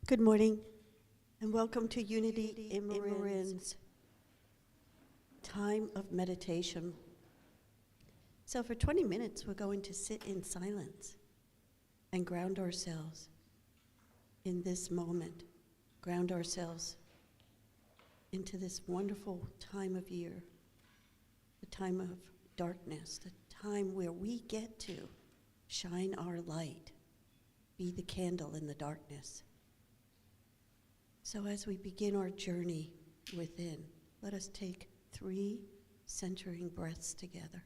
Good morning, and welcome to Unity in Marin's time of meditation. So for 20 minutes, we're going to sit in silence and ground ourselves in this moment, ground ourselves into this wonderful time of year, the time of darkness, the time where we get to shine our light, be the candle in the darkness. So as we begin our journey within, let us take 3 centering breaths together.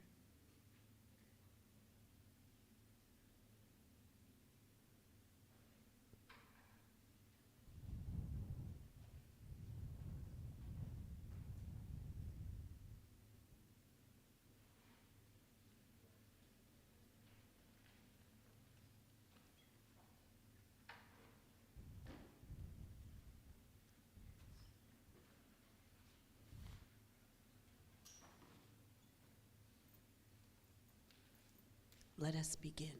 Let us begin.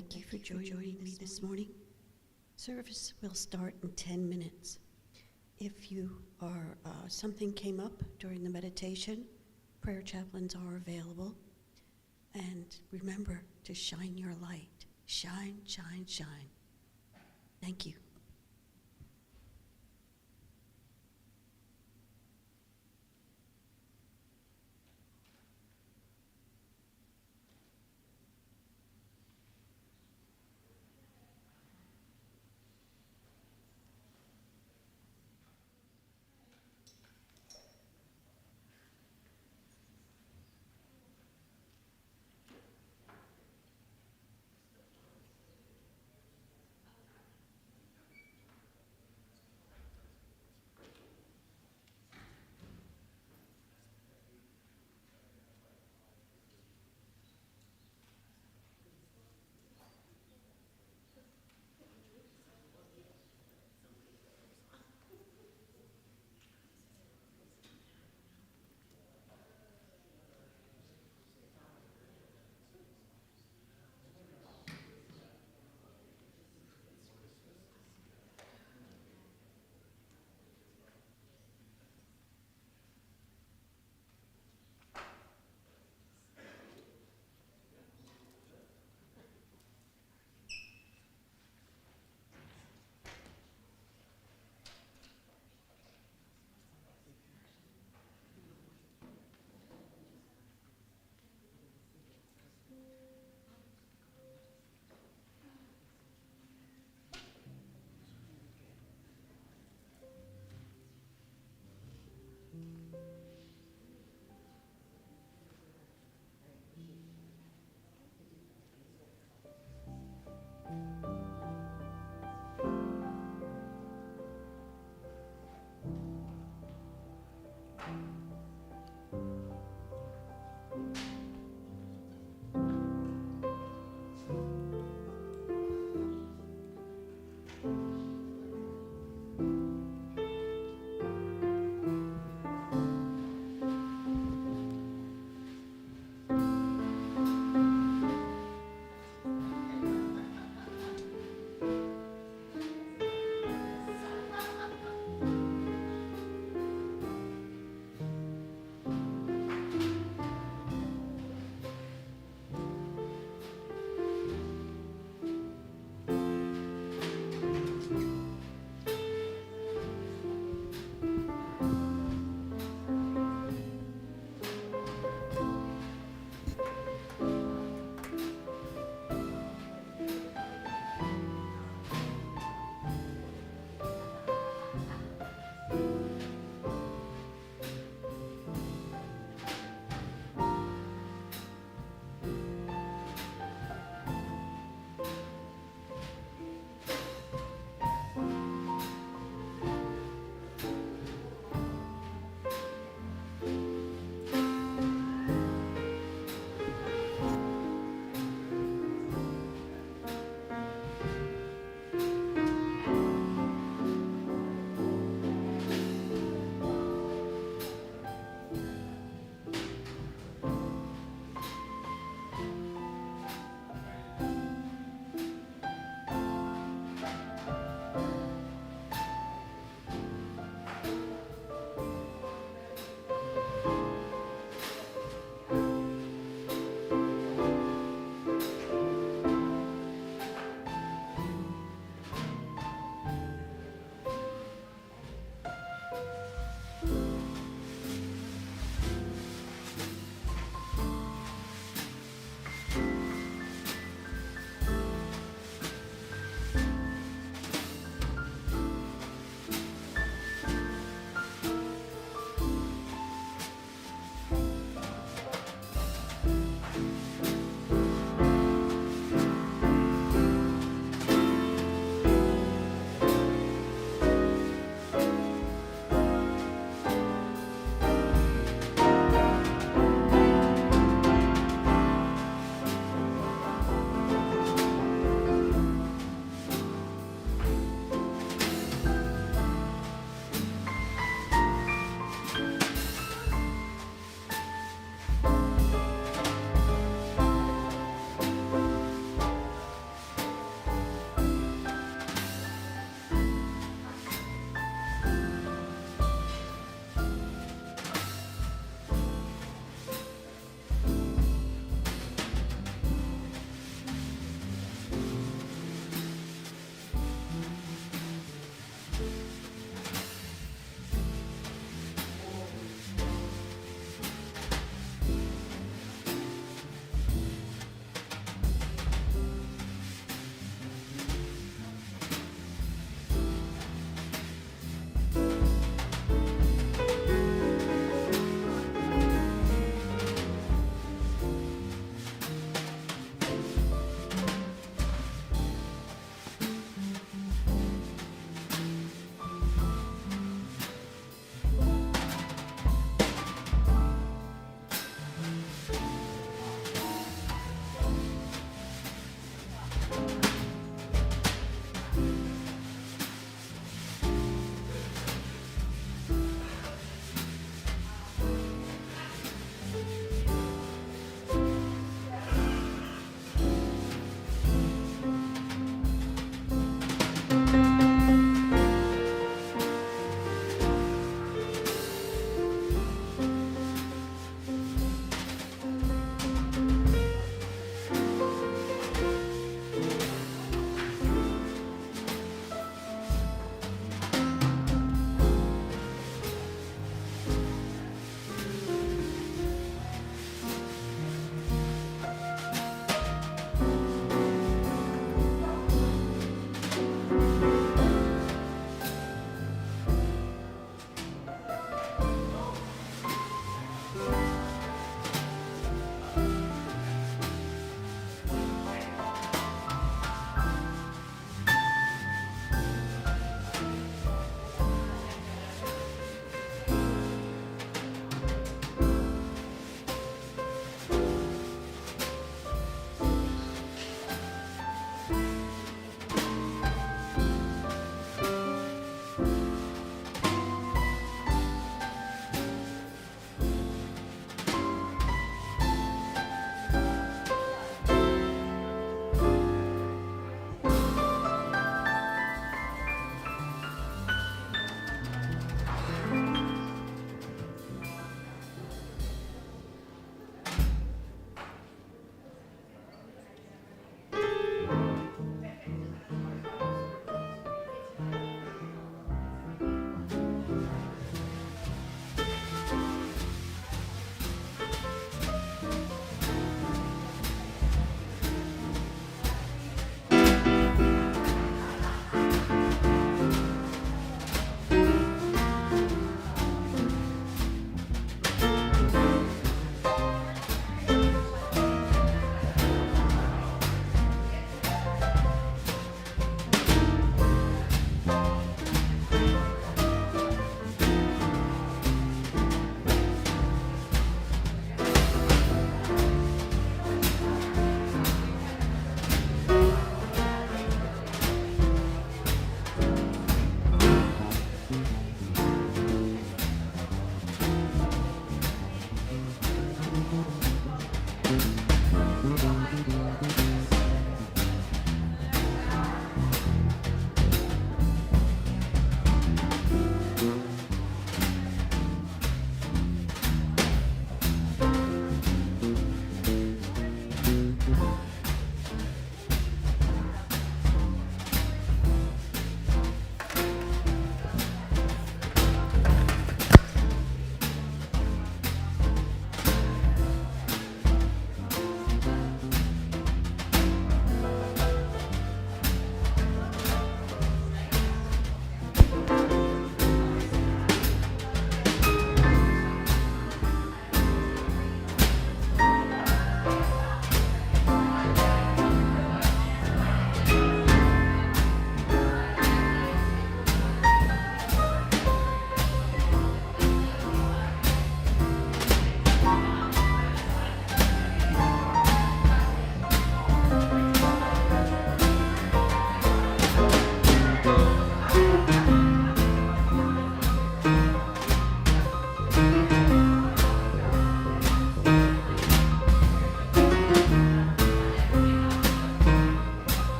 Thank you for joining me this morning. Service will start in 10 minutes. If something came up during the meditation, prayer chaplains are available. And remember to shine your light. Shine, shine, shine. Thank you.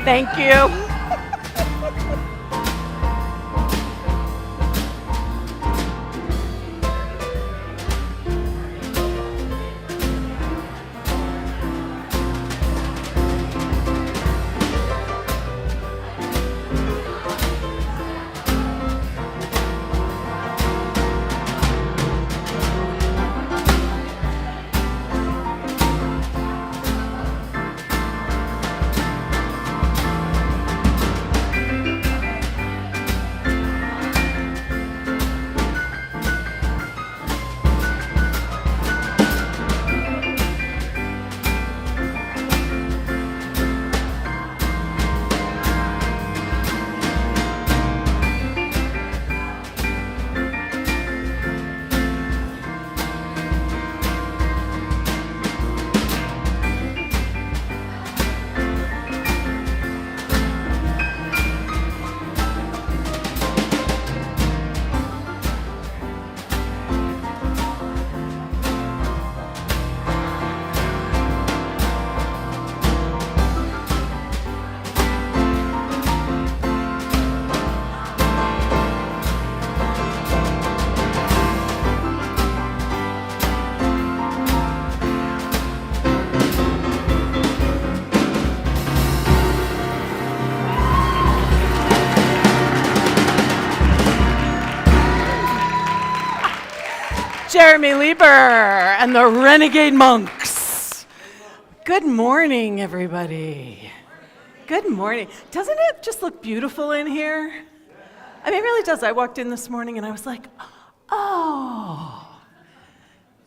Thank you. Jeremy Lieber and the Renegade Monks. Good morning, everybody. Good morning. Doesn't it just look beautiful in here? I mean, it really does. I walked in this morning and I was like, oh.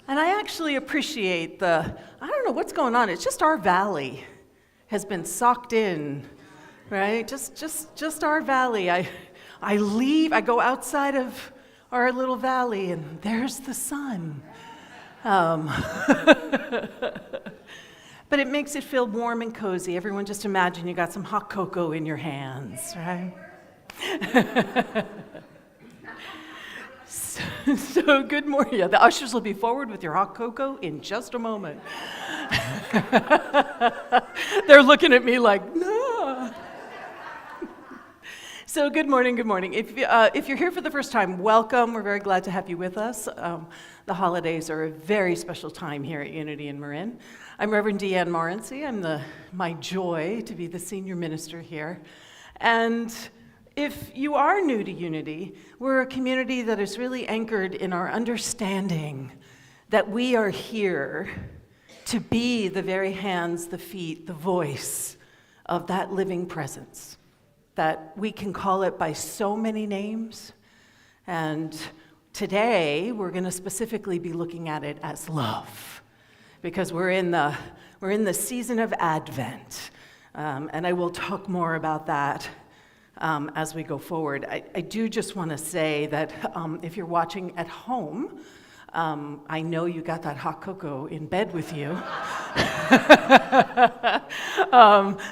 And I actually appreciate I don't know what's going on. It's just our valley has been socked in, right? Just our valley. I go outside of our little valley, and there's the sun. But it makes it feel warm and cozy. Everyone just imagine you got some hot cocoa in your hands, right? So good morning. Yeah, the ushers will be forward with your hot cocoa in just a moment. They're looking at me like, no. So good morning, good morning. If you're here for the first time, welcome. We're very glad to have you with us. The holidays are a very special time here at Unity in Marin. I'm Reverend Deanne Morency. I'm my joy to be the senior minister here. And if you are new to Unity, we're a community that is really anchored in our understanding that we are here to be the very hands, the feet, the voice of that living presence. That we can call it by so many names. And today, we're going to specifically be looking at it as love, because we're in the season of Advent. And I will talk more about that as we go forward. I do just want to say that if you're watching at home, I know you got that hot cocoa in bed with you.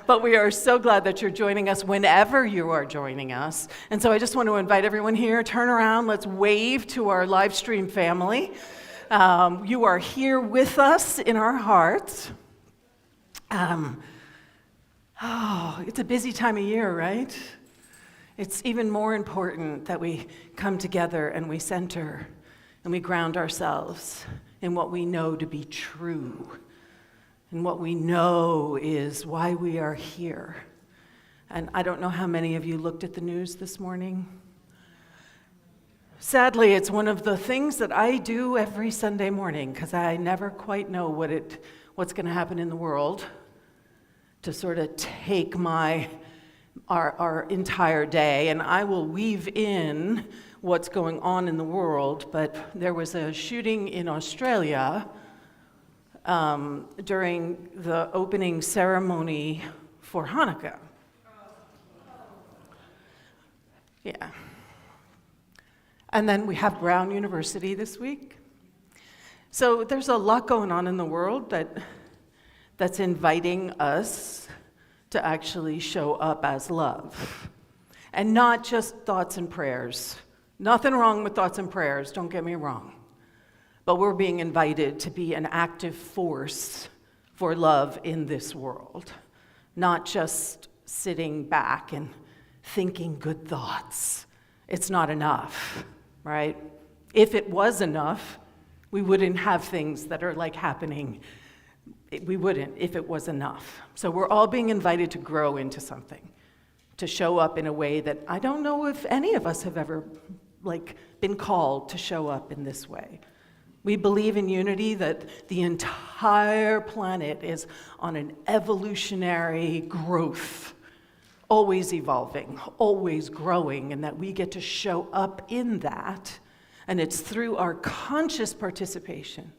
But we are so glad that you're joining us whenever you are joining us. And so I just want to invite everyone here, turn around, let's wave to our live stream family. You are here with us in our hearts. It's a busy time of year, right? It's even more important that we come together and we center and we ground ourselves in what we know to be true. And what we know is why we are here. And I don't know how many of you looked at the news this morning. Sadly, it's one of the things that I do every Sunday morning, because I never quite know what's going to happen in the world to sort of take our entire day. And I will weave in what's going on in the world, but there was a shooting in Australia during the opening ceremony for Hanukkah. Yeah. And then we have Brown University this week. So there's a lot going on in the world that's inviting us to actually show up as love. And not just thoughts and prayers. Nothing wrong with thoughts and prayers, don't get me wrong. But we're being invited to be an active force for love in this world. Not just sitting back and thinking good thoughts. It's not enough, right? If it was enough, we wouldn't have things that are like happening. We wouldn't if it was enough. So we're all being invited to grow into something, to show up in a way that I don't know if any of us have ever been called to show up in this way. We believe in unity, that the entire planet is on an evolutionary growth, always evolving, always growing, and that we get to show up in that. And it's through our conscious participation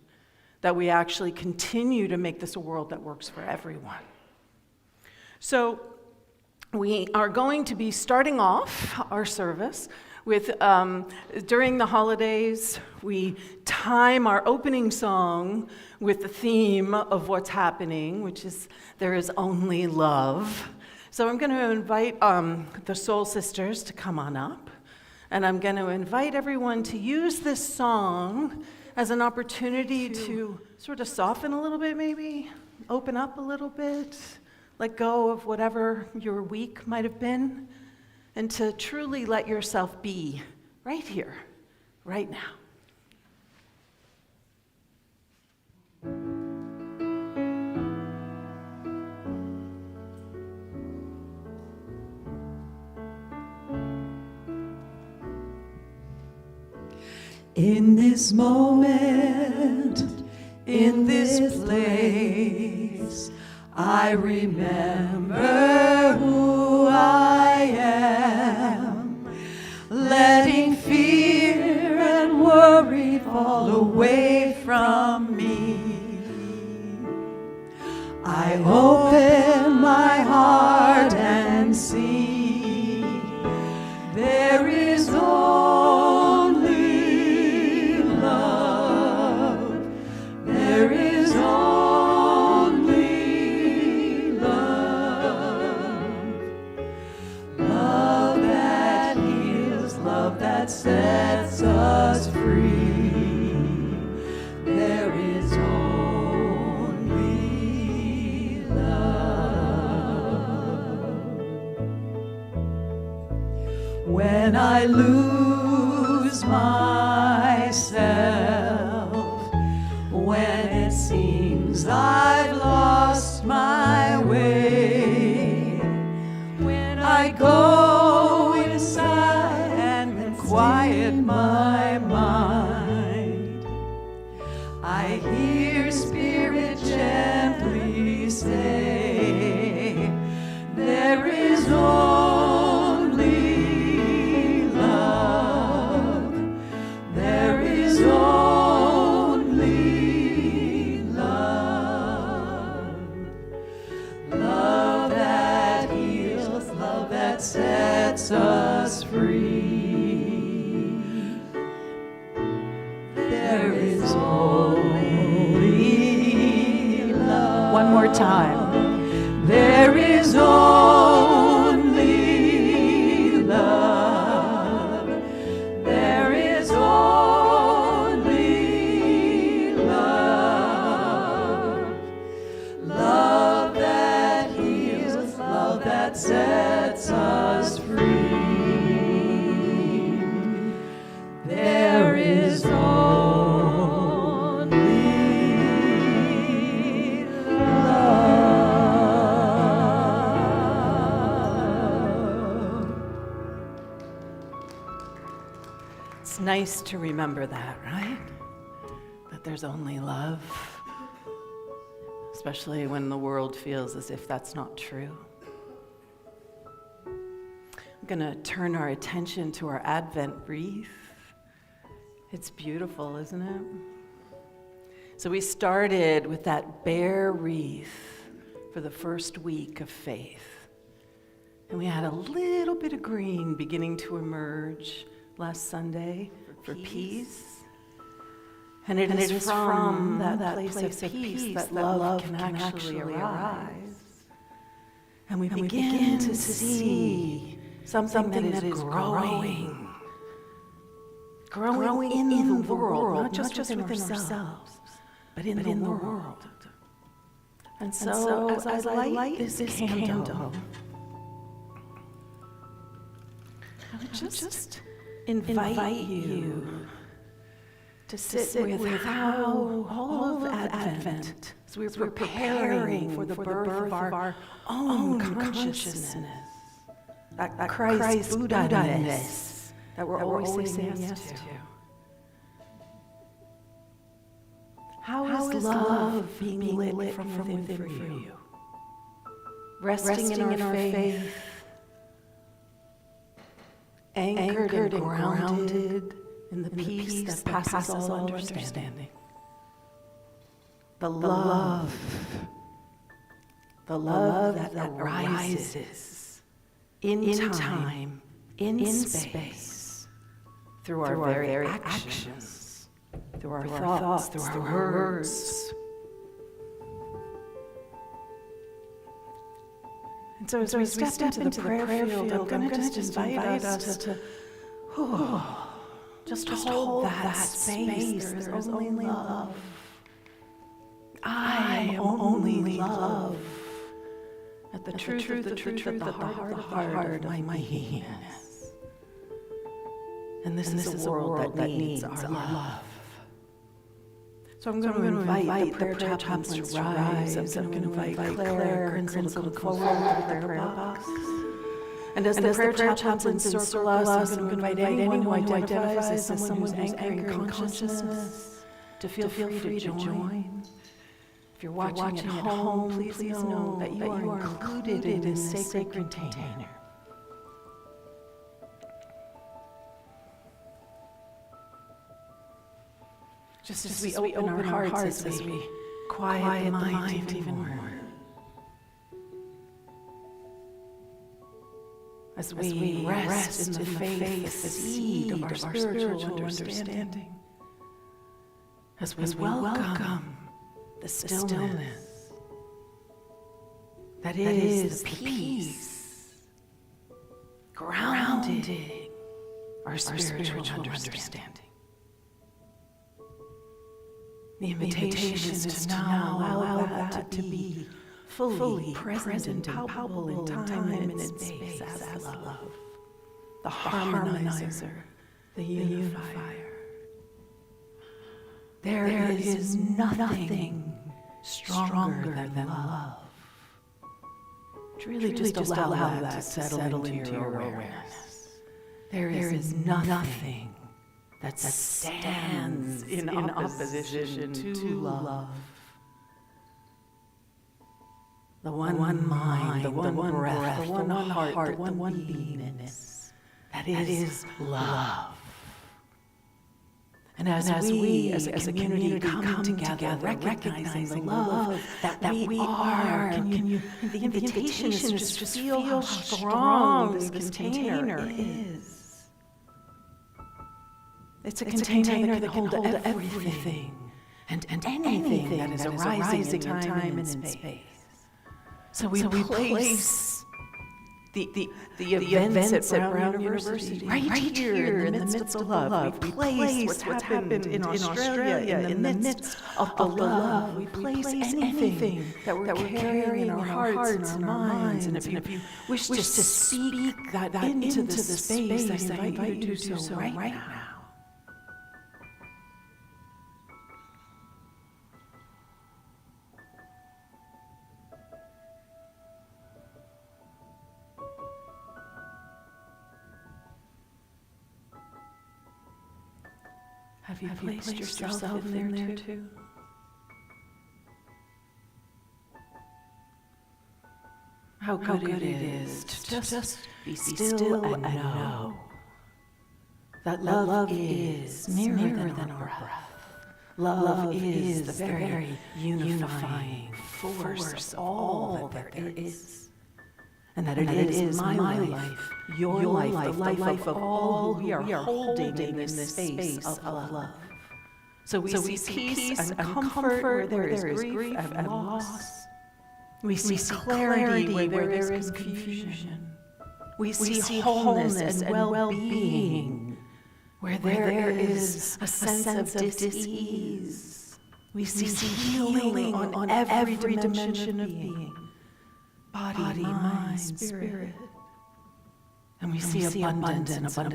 that we actually continue to make this a world that works for everyone. So we are going to be starting off our service with, during the holidays, we time our opening song with the theme of what's happening, which is There Is Only Love. So I'm going to invite the Soul Sisters to come on up, and I'm going to invite everyone to use this song as an opportunity to sort of soften a little bit, maybe, open up a little bit, let go of whatever your week might have been, and to truly let yourself be right here, right now. In this moment, in this place, I remember who I am, letting fear and worry fall away from me. I open my heart and see there is only love. There is only love. Love that heals, love that sets us free. There is only love. When I lose myself, when it seems I've lost my way, when I go inside and quiet my mind, I hear Spirit gently say, there is only love. There is only love. Love that heals, love that sets us free. There is only love. One more time. There is only love. There is only love. Love that heals, love that sets us free. There is only love. It's nice to remember that, right? That there's only love, especially when the world feels as if that's not true. I'm going to turn our attention to our Advent wreath. It's beautiful, isn't it? So we started with that bare wreath for the first week of faith. And we had a little bit of green beginning to emerge last Sunday for peace. And it is from that place of peace that love can actually arise. And we begin to see something that is growing. Growing in the world, not just within ourselves, but in the world. And so as I light this candle, would just invite you to sit with how all of Advent, as we're preparing for the birth of our own consciousness, that Christ Buddha-ness that we're always saying yes to. How is love being lit from within for you? Resting in our faith, anchored and grounded in the peace that passes all understanding. The love that arises in time, in space, through our very actions, through our thoughts, through our words. And so as we step into the prayer field, I'm going to just invite us to just hold that space. There is only love. I am only love. At the truth of the heart of my beingness. And this is a world that needs our love. So I'm going to invite the prayer chaplains to rise. I'm going to invite Claire and Grinzel to come forward with their prayer box. And as the prayer chaplains encircle us, I'm going to invite anyone who identifies as someone who's anchoring consciousness to feel free to join. If you're watching at home, please know that you are included in this sacred container. Just as we open our hearts, as we quiet the mind even more. As we rest in the faith, the seed of our spiritual understanding. As we welcome the stillness that is the peace grounding our spiritual understanding. The invitation is to now allow that to be fully present and palpable in time and in space as love, the harmonizer, the unifier. There is nothing stronger than love. Really just allow that to settle into your awareness. There is nothing that stands in opposition to love. The one mind, the one breath, the one heart, the one beingness. That is love. And as we, as a community, come together, recognizing the love that we are, the invitation is just to feel how strong this container is. It's a container that can hold everything and anything that is arising in time and in space. So we place the events at Brown University right here in the midst of the love. We place what's happened in Australia in the midst of the love. We place anything that we're carrying in our hearts and our minds. And if you wish to speak that into the space, I invite you to do so right now. Have you placed yourself in there too? How good it is to just be still and know that love is nearer than our breath. Love is the very unifying force of all that there is. And that it is my life, your life, the life of all we are holding in this space of love. So we see peace and comfort where there is grief and loss. We see clarity where there is confusion. We see wholeness and well-being where there is a sense of dis-ease. We see healing on every dimension of being. Body, mind, spirit. And we see abundance of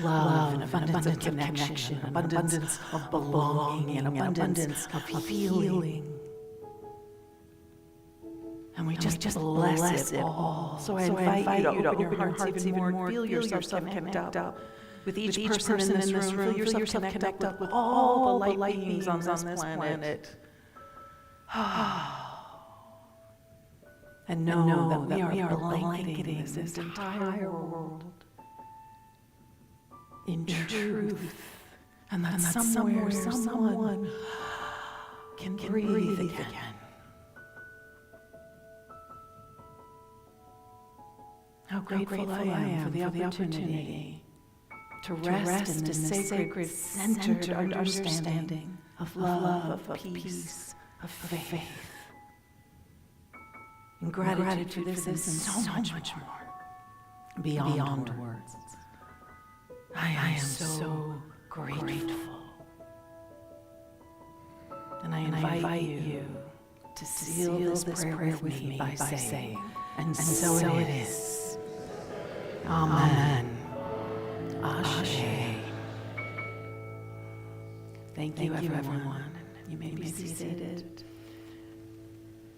love, and abundance of connection, abundance of belonging, and abundance of healing. And we just bless it all. So I invite you to open your hearts even more, feel yourself connect up with each person in this room, feel yourself connect up with all the light beings on this planet. And know that we are blanketing this entire world in truth. And that somewhere, someone can breathe again. How grateful I am for the opportunity to rest in this sacred, centered understanding of love, of peace, of faith. And gratitude for this and so much more beyond words. I am so grateful. And I invite you to seal this prayer with me by saying, and so it is. Amen. Ashe. Thank you, everyone. You may be seated.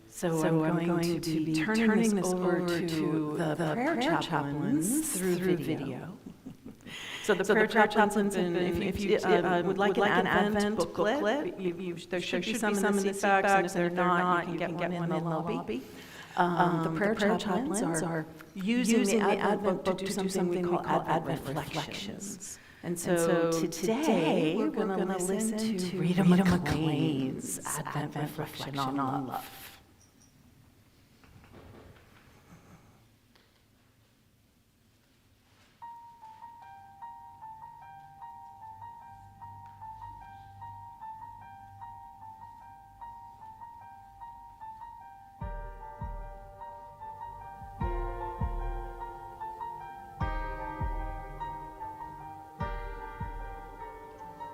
So I'm going to be turning this over to the prayer chaplains through video. So the prayer chaplains, and if you would like an Advent booklet, there should be some in the seat backs, and if they're not, you can get one in the lobby. The prayer chaplains are using the Advent book to do something we call Advent reflections. And so today we're going to listen to Rita McLean's Advent reflection on love.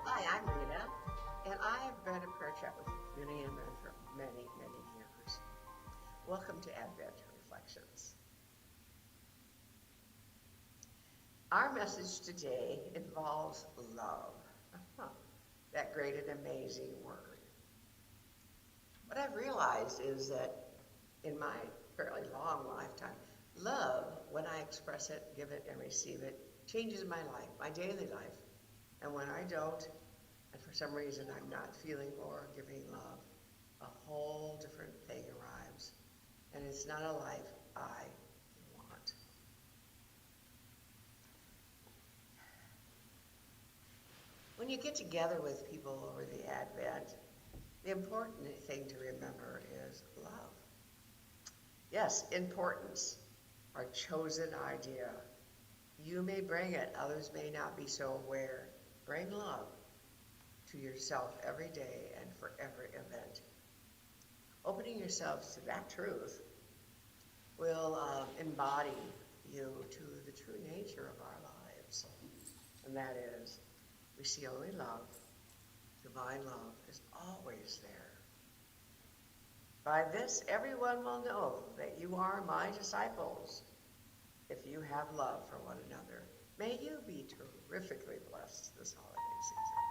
Hi, I'm Rita, and I've been a prayer chat with Unity and Marin for many, many years. Welcome to Advent Reflections. Our message today involves love. That great and amazing word. What I've realized is that in my fairly long lifetime, love, when I express it, give it, and receive it, changes my life, my daily life. And when I don't, and for some reason I'm not feeling or giving love, a whole different thing arrives. And it's not a life I want. When you get together with people over the Advent, the important thing to remember is love. Yes, importance, our chosen idea. You may bring it, others may not be so aware. Bring love to yourself every day and for every event. Opening yourselves to that truth will embody you to the true nature of our lives. And that is, we see only love. Divine love is always there. By this, everyone will know that you are my disciples if you have love for one another. May you be terrifically blessed this holiday season.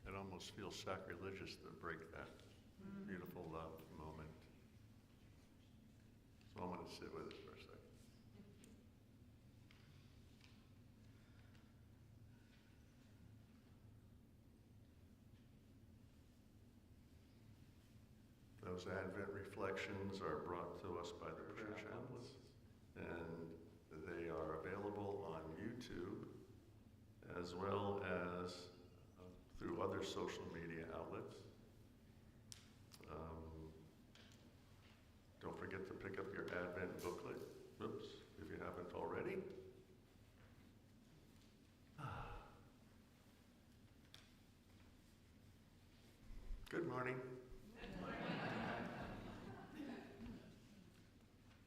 It almost feels sacrilegious to break that beautiful love moment. So I'm going to sit with it for a second. Those Advent reflections are brought to us by the prayer chaplains, and they are available on YouTube as well as through other social media outlets. Don't forget to pick up your Advent booklet, if you haven't already. morning?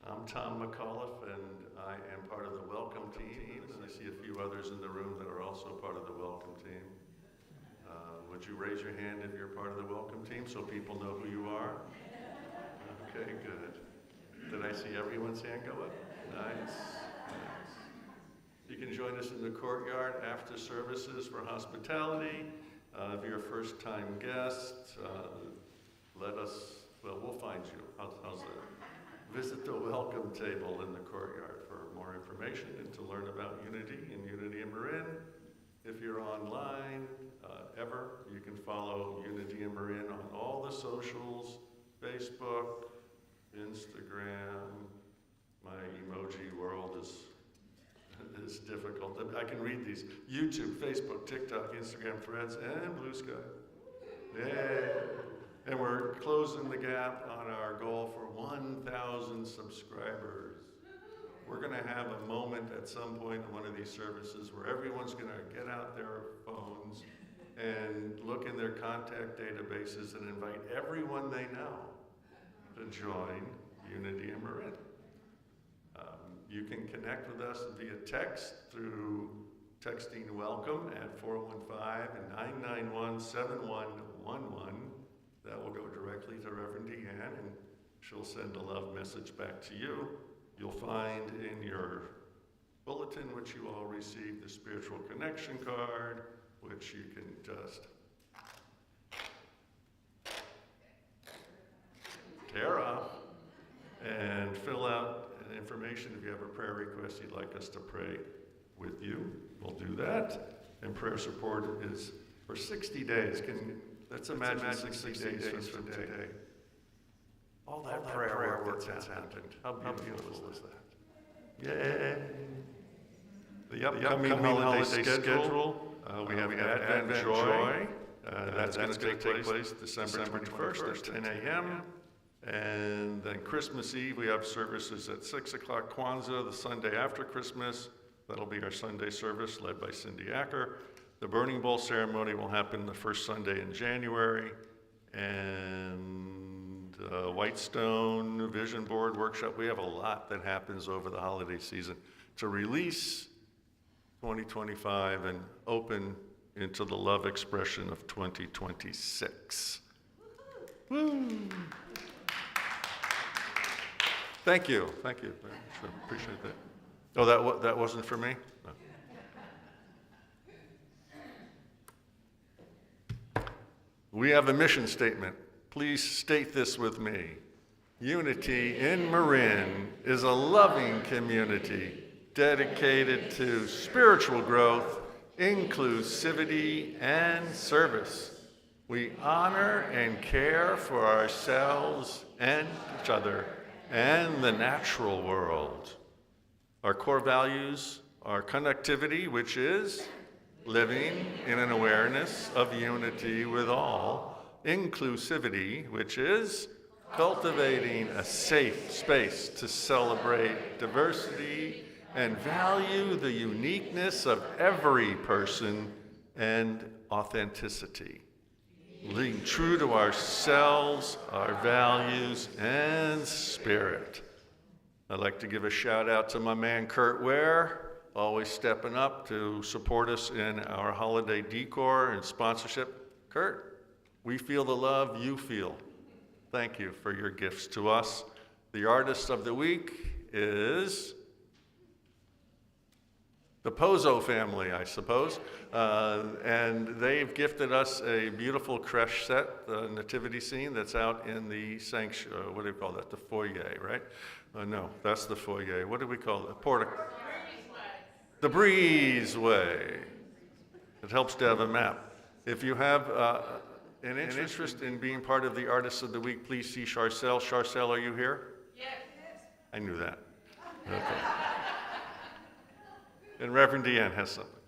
I'm Tom McAuliffe, and I am part of the Welcome Team, and I see a few others in the room that are also part of the Welcome Team. Would you raise your hand if you're part of the Welcome Team so people know who you are? Okay, good. Did I see everyone's hand go up? Nice. You can join us in the courtyard after services for hospitality. If you're a first-time guest, we'll find you. How's that? Visit the welcome table in the courtyard for more information and to learn about Unity and Unity in Marin. If you're online, you can follow Unity in Marin on all the socials, Facebook, Instagram. My emoji world is difficult. I can read these. YouTube, Facebook, TikTok, Instagram, Threads, and Blue Sky. Yay! And we're closing the gap on our goal for 1,000 subscribers. We're going to have a moment at some point in one of these services where everyone's going to get out their phones and look in their contact databases and invite everyone they know to join Unity in Marin. You can connect with us via text through texting welcome at 415-991-7111. That will go directly to Reverend Deanne, and she'll send a love message back to you. You'll find in your bulletin, which you all received, the spiritual connection card, which you can just tear off and fill out information. If you have a prayer request you'd like us to pray with you, we'll do that. And prayer support is for 60 days. Let's imagine 60 days from today. All that prayer work that's happened. How beautiful is that? Yay! The upcoming holiday schedule, we have Advent Joy. That's going to take place December 21st at 10 a.m. And then Christmas Eve, we have services at 6 o'clock. Kwanzaa, the Sunday after Christmas. That'll be our Sunday service led by Cindy Acker. The Burning Bowl ceremony will happen the first Sunday in January. And Whitestone Vision Board Workshop. We have a lot that happens over the holiday season to release 2025 and open into the love expression of 2026. Woo! Thank you. Sure, appreciate that. Oh, that wasn't for me? No. We have a mission statement. Please state this with me. Unity in Marin is a loving community dedicated to spiritual growth, inclusivity, and service. We honor and care for ourselves and each other and the natural world. Our core values are connectivity, which is living in an awareness of unity with all, inclusivity, which is cultivating a safe space to celebrate diversity and value the uniqueness of every person, and authenticity. Being true to ourselves, our values, and spirit. I'd like to give a shout out to my man Kurt Ware, always stepping up to support us in our holiday decor and sponsorship. Kurt, we feel the love you feel. Thank you for your gifts to us. The artist of the week is the Pozo family, I suppose, and they've gifted us a beautiful creche set, the nativity scene that's out in the sanctuary. What do we call that? The foyer, right? No, that's the foyer. What do we call it? The breezeway. It helps to have a map. If you have an interest in being part of the Artists of the Week, please see Charcel. Charcel, are you here? Yes. I knew that. Okay. And Reverend Deanne has something.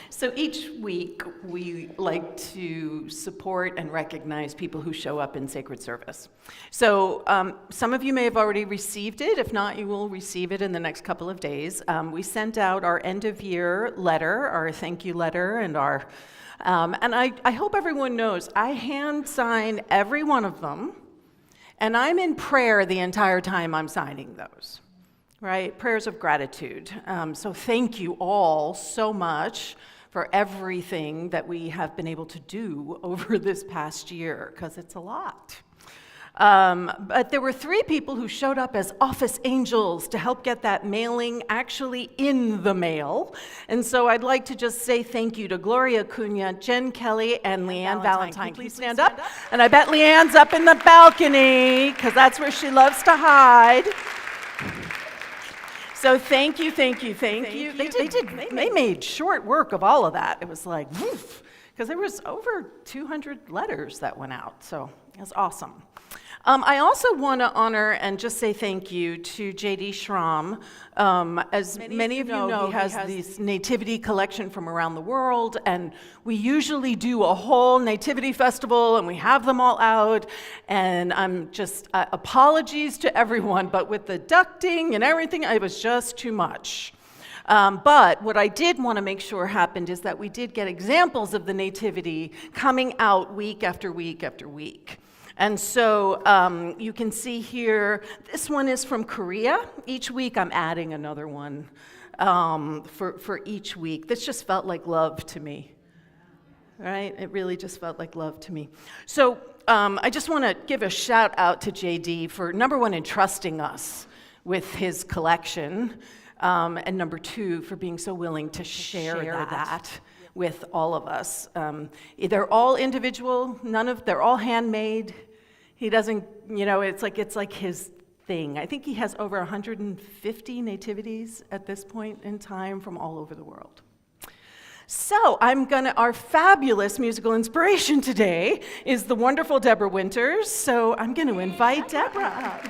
So each week, we like to support and recognize people who show up in sacred service. So some of you may have already received it. If not, you will receive it in the next couple of days. We sent out our end-of-year letter, our thank you letter, and I hope everyone knows, I hand sign every one of them, and I'm in prayer the entire time I'm signing those. Right? Prayers of gratitude. So thank you all so much for everything that we have been able to do over this past year, because it's a lot. But there were 3 people who showed up as office angels to help get that mailing actually in the mail. And so I'd like to just say thank you to Gloria Cunha, Jen Kelly, and Leanne Valentine. Please stand up. And I bet Leanne's up in the balcony, because that's where she loves to hide. So thank you. They made short work of all of that. It was like, woof, because there was over 200 letters that went out. So it was awesome. I also want to honor and just say thank you to J.D. Schramm. As many of you know, he has this nativity collection from around the world, and we usually do a whole nativity festival, and we have them all out, and I'm just, apologies to everyone, but with the ducting and everything, it was just too much. But what I did want to make sure happened is that we did get examples of the nativity coming out week after week after week. And so you can see here, this one is from Korea. Each week I'm adding another one for each week. This just felt like love to me, right? It really just felt like love to me. So I just want to give a shout out to JD for, number 1, entrusting us with his collection, and number 2, for being so willing to share that with all of us. They're all individual, they're all handmade. He doesn't, it's like his thing. I think he has over 150 nativities at this point in time from all over the world. So our fabulous musical inspiration today is the wonderful Deborah Winters. So I'm going to invite Deborah up.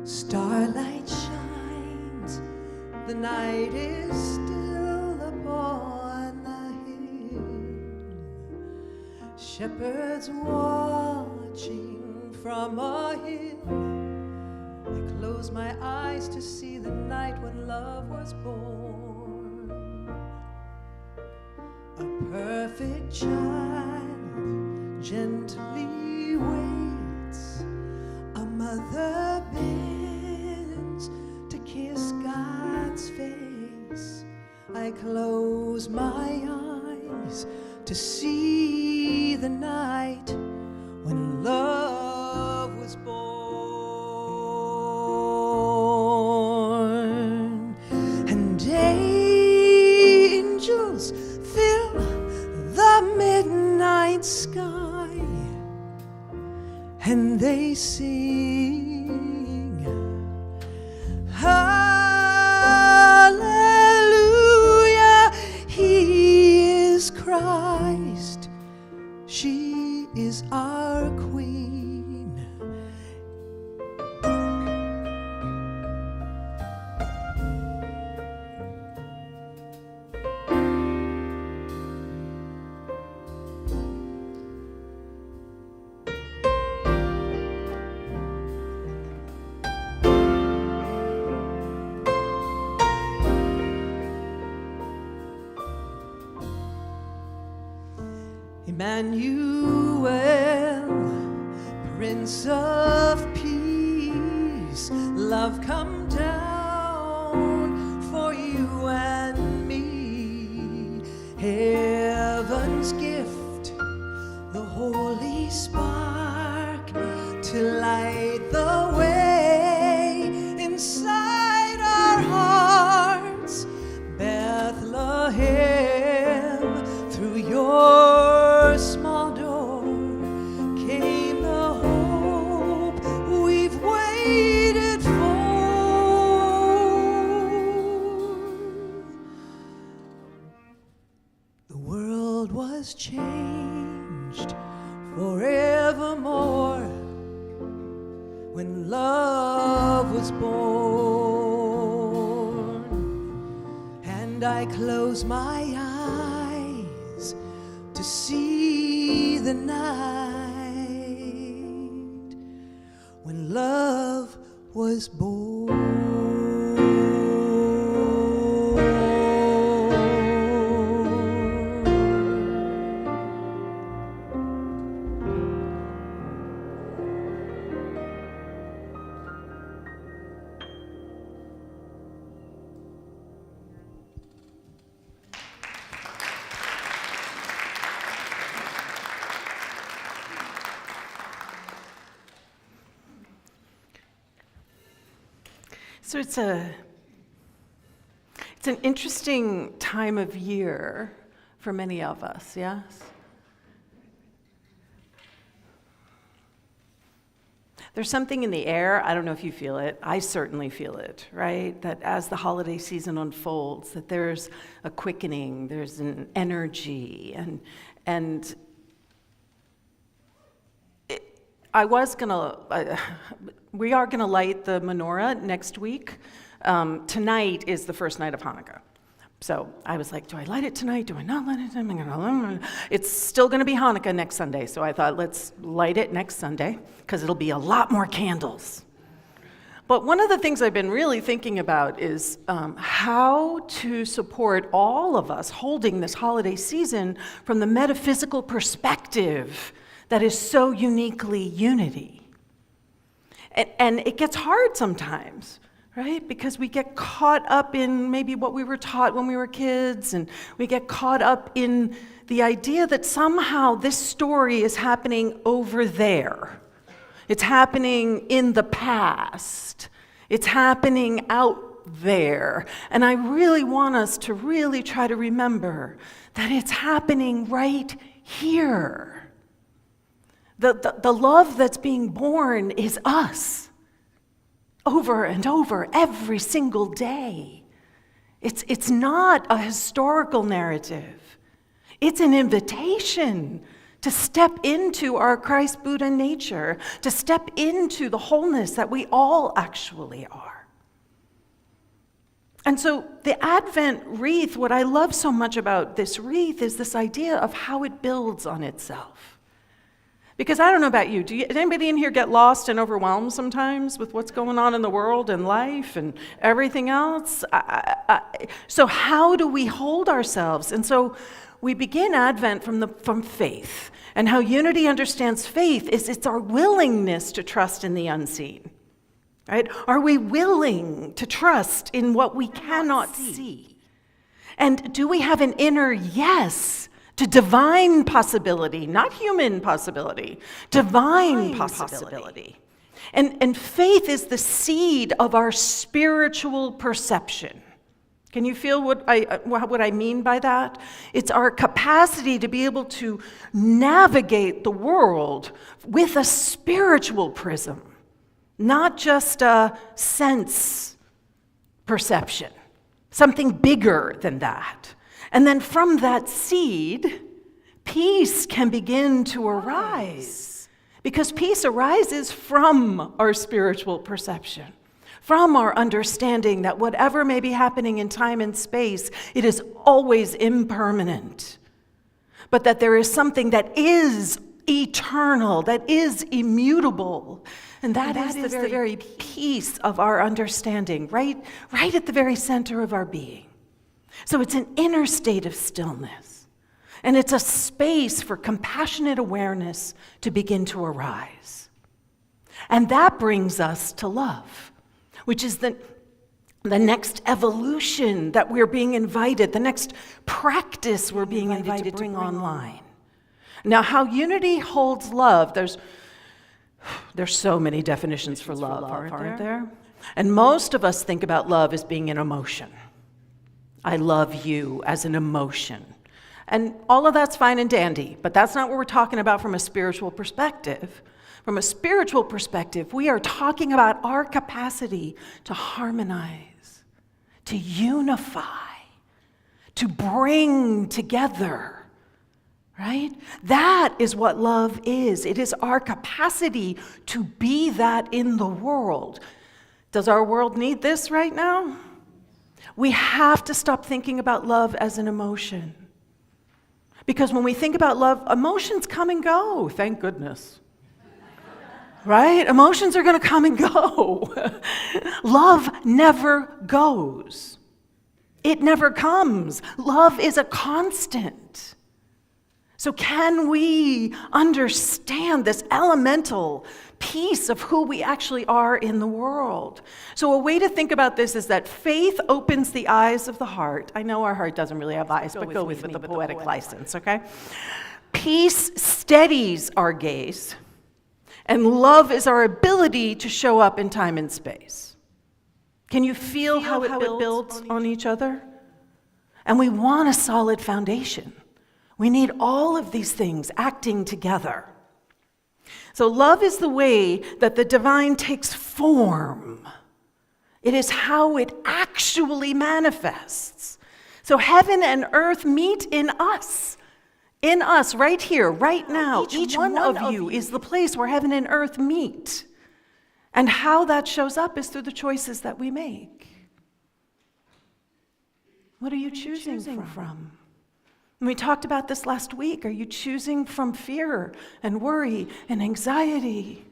Starlight shines, the night is still upon the hill. Shepherds watching from a hill. I close my eyes to see the night when love was born. A perfect child gently waits. A mother bends to kiss God's face. I close my eyes to see the night when love was born. And angels fill the midnight sky, and they sing, Hallelujah, He is Christ, she is our Queen. Emmanuel, Prince of Peace, love come down for you and me. Heaven's gift, the holy spark to light the way inside our hearts. Bethlehem, through your small door came the hope we've waited for. The world was changed forevermore when love was born. And I close my eyes to see the night when love was born. So it's an interesting time of year for many of us, yes? There's something in the air, I don't know if you feel it, I certainly feel it, right? That as the holiday season unfolds, that there's a quickening, there's an energy, and we are gonna light the menorah next week. Tonight is the first night of Hanukkah. So I was like, do I light it tonight? Do I not light it tonight? It's still gonna be Hanukkah next Sunday, so I thought let's light it next Sunday, because it'll be a lot more candles. But one of the things I've been really thinking about is how to support all of us holding this holiday season from the metaphysical perspective that is so uniquely unity. And it gets hard sometimes, right? Because we get caught up in maybe what we were taught when we were kids, and we get caught up in the idea that somehow this story is happening over there. It's happening in the past. It's happening out there. And I really want us to really try to remember that it's happening right here. The love that's being born is us, over and over, every single day. It's not a historical narrative. It's an invitation to step into our Christ Buddha nature, to step into the wholeness that we all actually are. And so the Advent wreath, what I love so much about this wreath is this idea of how it builds on itself. Because I don't know about you, does anybody in here get lost and overwhelmed sometimes with what's going on in the world and life and everything else? So how do we hold ourselves? And so we begin Advent from faith. And how unity understands faith is it's our willingness to trust in the unseen. Right? Are we willing to trust in what we cannot see? And do we have an inner yes to divine possibility, not human possibility, divine possibility? And faith is the seed of our spiritual perception. Can you feel what I mean by that? It's our capacity to be able to navigate the world with a spiritual prism, not just a sense perception, something bigger than that. And then from that seed, peace can begin to arise. Because peace arises from our spiritual perception, from our understanding that whatever may be happening in time and space, it is always impermanent. But that there is something that is eternal, that is immutable. And that is the very peace of our understanding, right at the very center of our being. So it's an inner state of stillness. And it's a space for compassionate awareness to begin to arise. And that brings us to love, which is the next evolution that we're being invited, the next practice we're being invited to bring online. Now, how unity holds love, there's so many definitions for love, aren't there? And most of us think about love as being an emotion. I love you as an emotion. And all of that's fine and dandy, but that's not what we're talking about from a spiritual perspective. From a spiritual perspective, we are talking about our capacity to harmonize, to unify, to bring together, right? That is what love is. It is our capacity to be that in the world. Does our world need this right now? We have to stop thinking about love as an emotion. Because when we think about love, emotions come and go, thank goodness. Right? Emotions are going to come and go. Love never goes. It never comes. Love is a constant. So can we understand this elemental piece of who we actually are in the world? So a way to think about this is that faith opens the eyes of the heart. I know our heart doesn't really have eyes, but go with the poetic license, okay? Peace steadies our gaze, and love is our ability to show up in time and space. Can you feel how it builds on each other? And we want a solid foundation. We need all of these things acting together. So love is the way that the divine takes form. It is how it actually manifests. So heaven and earth meet in us right here, right now. Each one of you is the place where heaven and earth meet. And how that shows up is through the choices that we make. What are you choosing from? And we talked about this last week. Are you choosing from fear and worry and anxiety,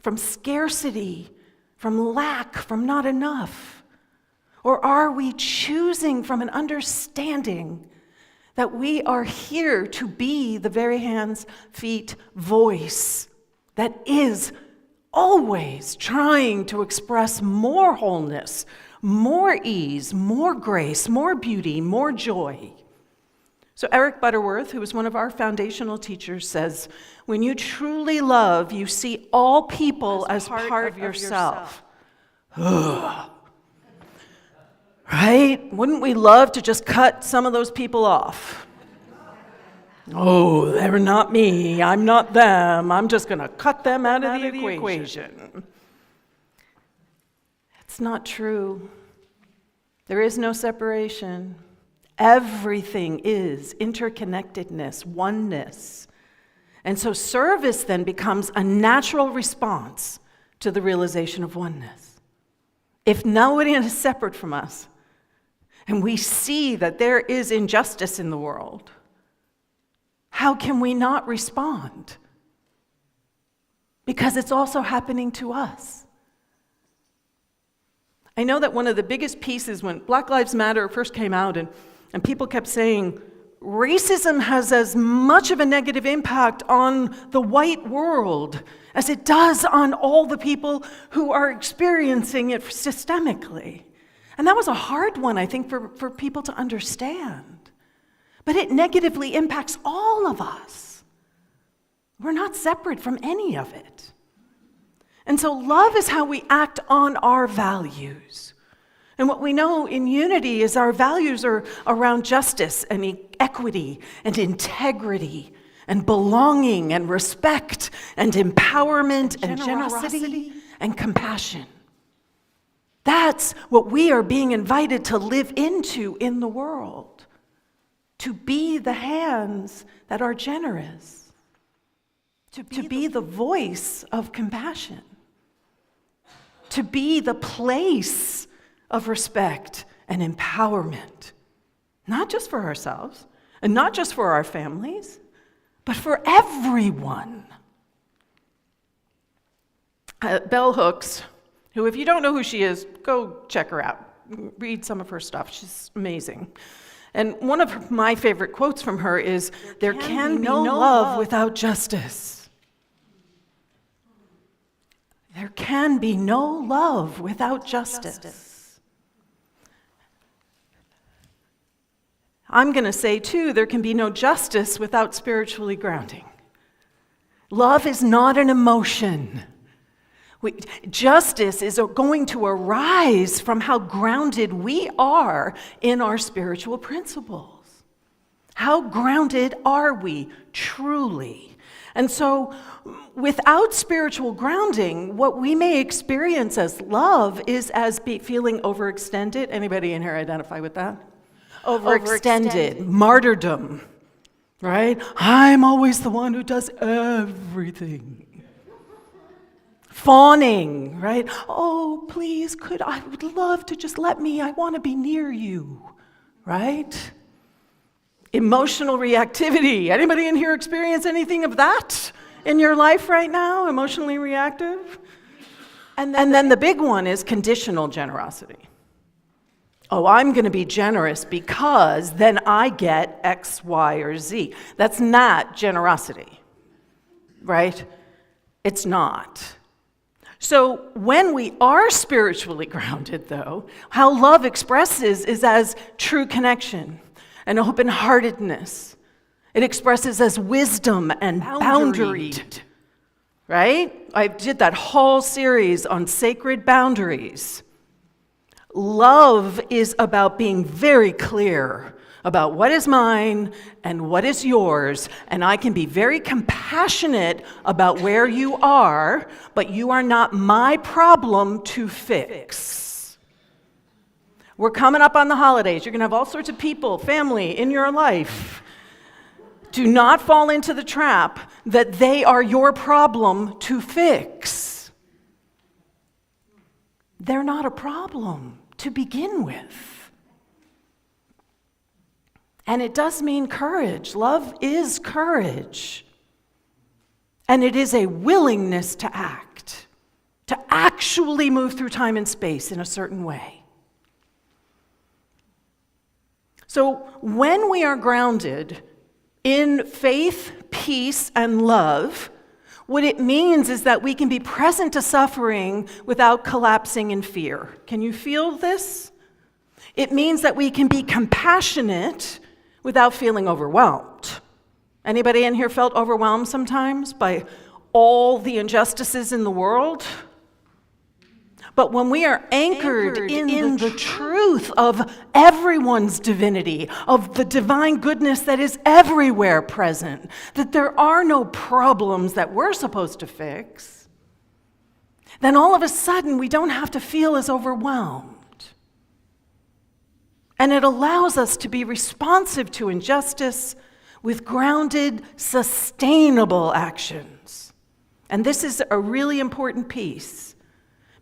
from scarcity, from lack, from not enough? Or are we choosing from an understanding that we are here to be the very hands, feet, voice that is always trying to express more wholeness, more ease, more grace, more beauty, more joy? So Eric Butterworth, who was one of our foundational teachers, says, when you truly love, you see all people as part of yourself. Right? Wouldn't we love to just cut some of those people off? Oh, they're not me. I'm not them. I'm just going to cut them out of the equation. It's not true. There is no separation. Everything is interconnectedness, oneness. And so service then becomes a natural response to the realization of oneness. If nobody is separate from us, and we see that there is injustice in the world, how can we not respond? Because it's also happening to us. I know that one of the biggest pieces when Black Lives Matter first came out and people kept saying, racism has as much of a negative impact on the white world as it does on all the people who are experiencing it systemically. And that was a hard one, I think, for people to understand. But it negatively impacts all of us. We're not separate from any of it. And so love is how we act on our values. And what we know in unity is our values are around justice and equity and integrity and belonging and respect and empowerment and generosity and compassion. That's what we are being invited to live into in the world, to be the hands that are generous, to be the voice of compassion, to be the place of respect and empowerment, not just for ourselves and not just for our families, but for everyone. Bell Hooks, who, if you don't know who she is, go check her out. Read some of her stuff. She's amazing. And one of my favorite quotes from her is, "There can be no love without justice." There can be no love without justice. I'm going to say, too, there can be no justice without spiritually grounding. Love is not an emotion. Justice is going to arise from how grounded we are in our spiritual principles. How grounded are we truly? And so, without spiritual grounding, what we may experience as love is as feeling overextended. Anybody in here identify with that? Overextended, martyrdom, right? I'm always the one who does everything. Fawning, right? Oh, please, I would love to just let me, I want to be near you, right? Emotional reactivity. Anybody in here experience anything of that in your life right now? Emotionally reactive? And then the big one is conditional generosity. Oh, I'm going to be generous because then I get X, Y, or Z. That's not generosity, right? It's not. So when we are spiritually grounded, though, how love expresses is as true connection and open-heartedness. It expresses as wisdom and boundaried, right? I did that whole series on sacred boundaries. Love is about being very clear about what is mine and what is yours, and I can be very compassionate about where you are, but you are not my problem to fix. We're coming up on the holidays. You're going to have all sorts of people, family in your life. Do not fall into the trap that they are your problem to fix. They're not a problem to begin with. And it does mean courage. Love is courage. And it is a willingness to act, to actually move through time and space in a certain way. So when we are grounded in faith, peace, and love, what it means is that we can be present to suffering without collapsing in fear. Can you feel this? It means that we can be compassionate without feeling overwhelmed. Anybody in here felt overwhelmed sometimes by all the injustices in the world? But when we are anchored in the truth of everyone's divinity, of the divine goodness that is everywhere present, that there are no problems that we're supposed to fix, then all of a sudden we don't have to feel as overwhelmed. And it allows us to be responsive to injustice with grounded, sustainable actions. And this is a really important piece,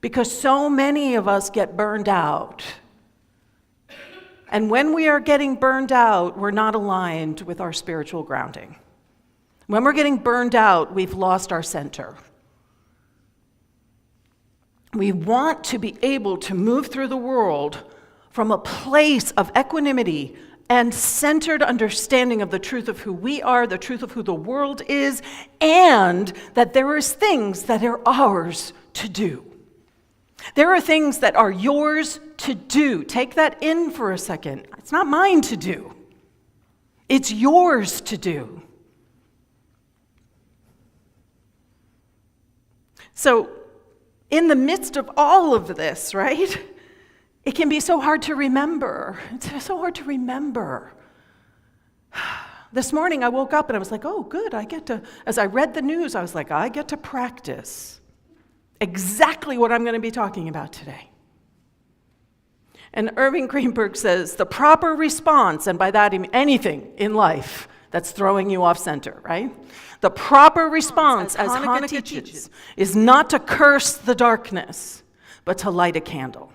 because so many of us get burned out. And when we are getting burned out, we're not aligned with our spiritual grounding. When we're getting burned out, we've lost our center. We want to be able to move through the world from a place of equanimity and centered understanding of the truth of who we are, the truth of who the world is, and that there is things that are ours to do. There are things that are yours to do. Take that in for a second. It's not mine to do. It's yours to do. So, in the midst of all of this, right, it can be so hard to remember. It's so hard to remember. This morning I woke up and I was like, oh, good, as I read the news, I was like, I get to practice exactly what I'm going to be talking about today. And Irving Greenberg says, the proper response, and by that I mean anything in life that's throwing you off center, right? The proper response, as Hanukkah teaches, is not to curse the darkness, but to light a candle.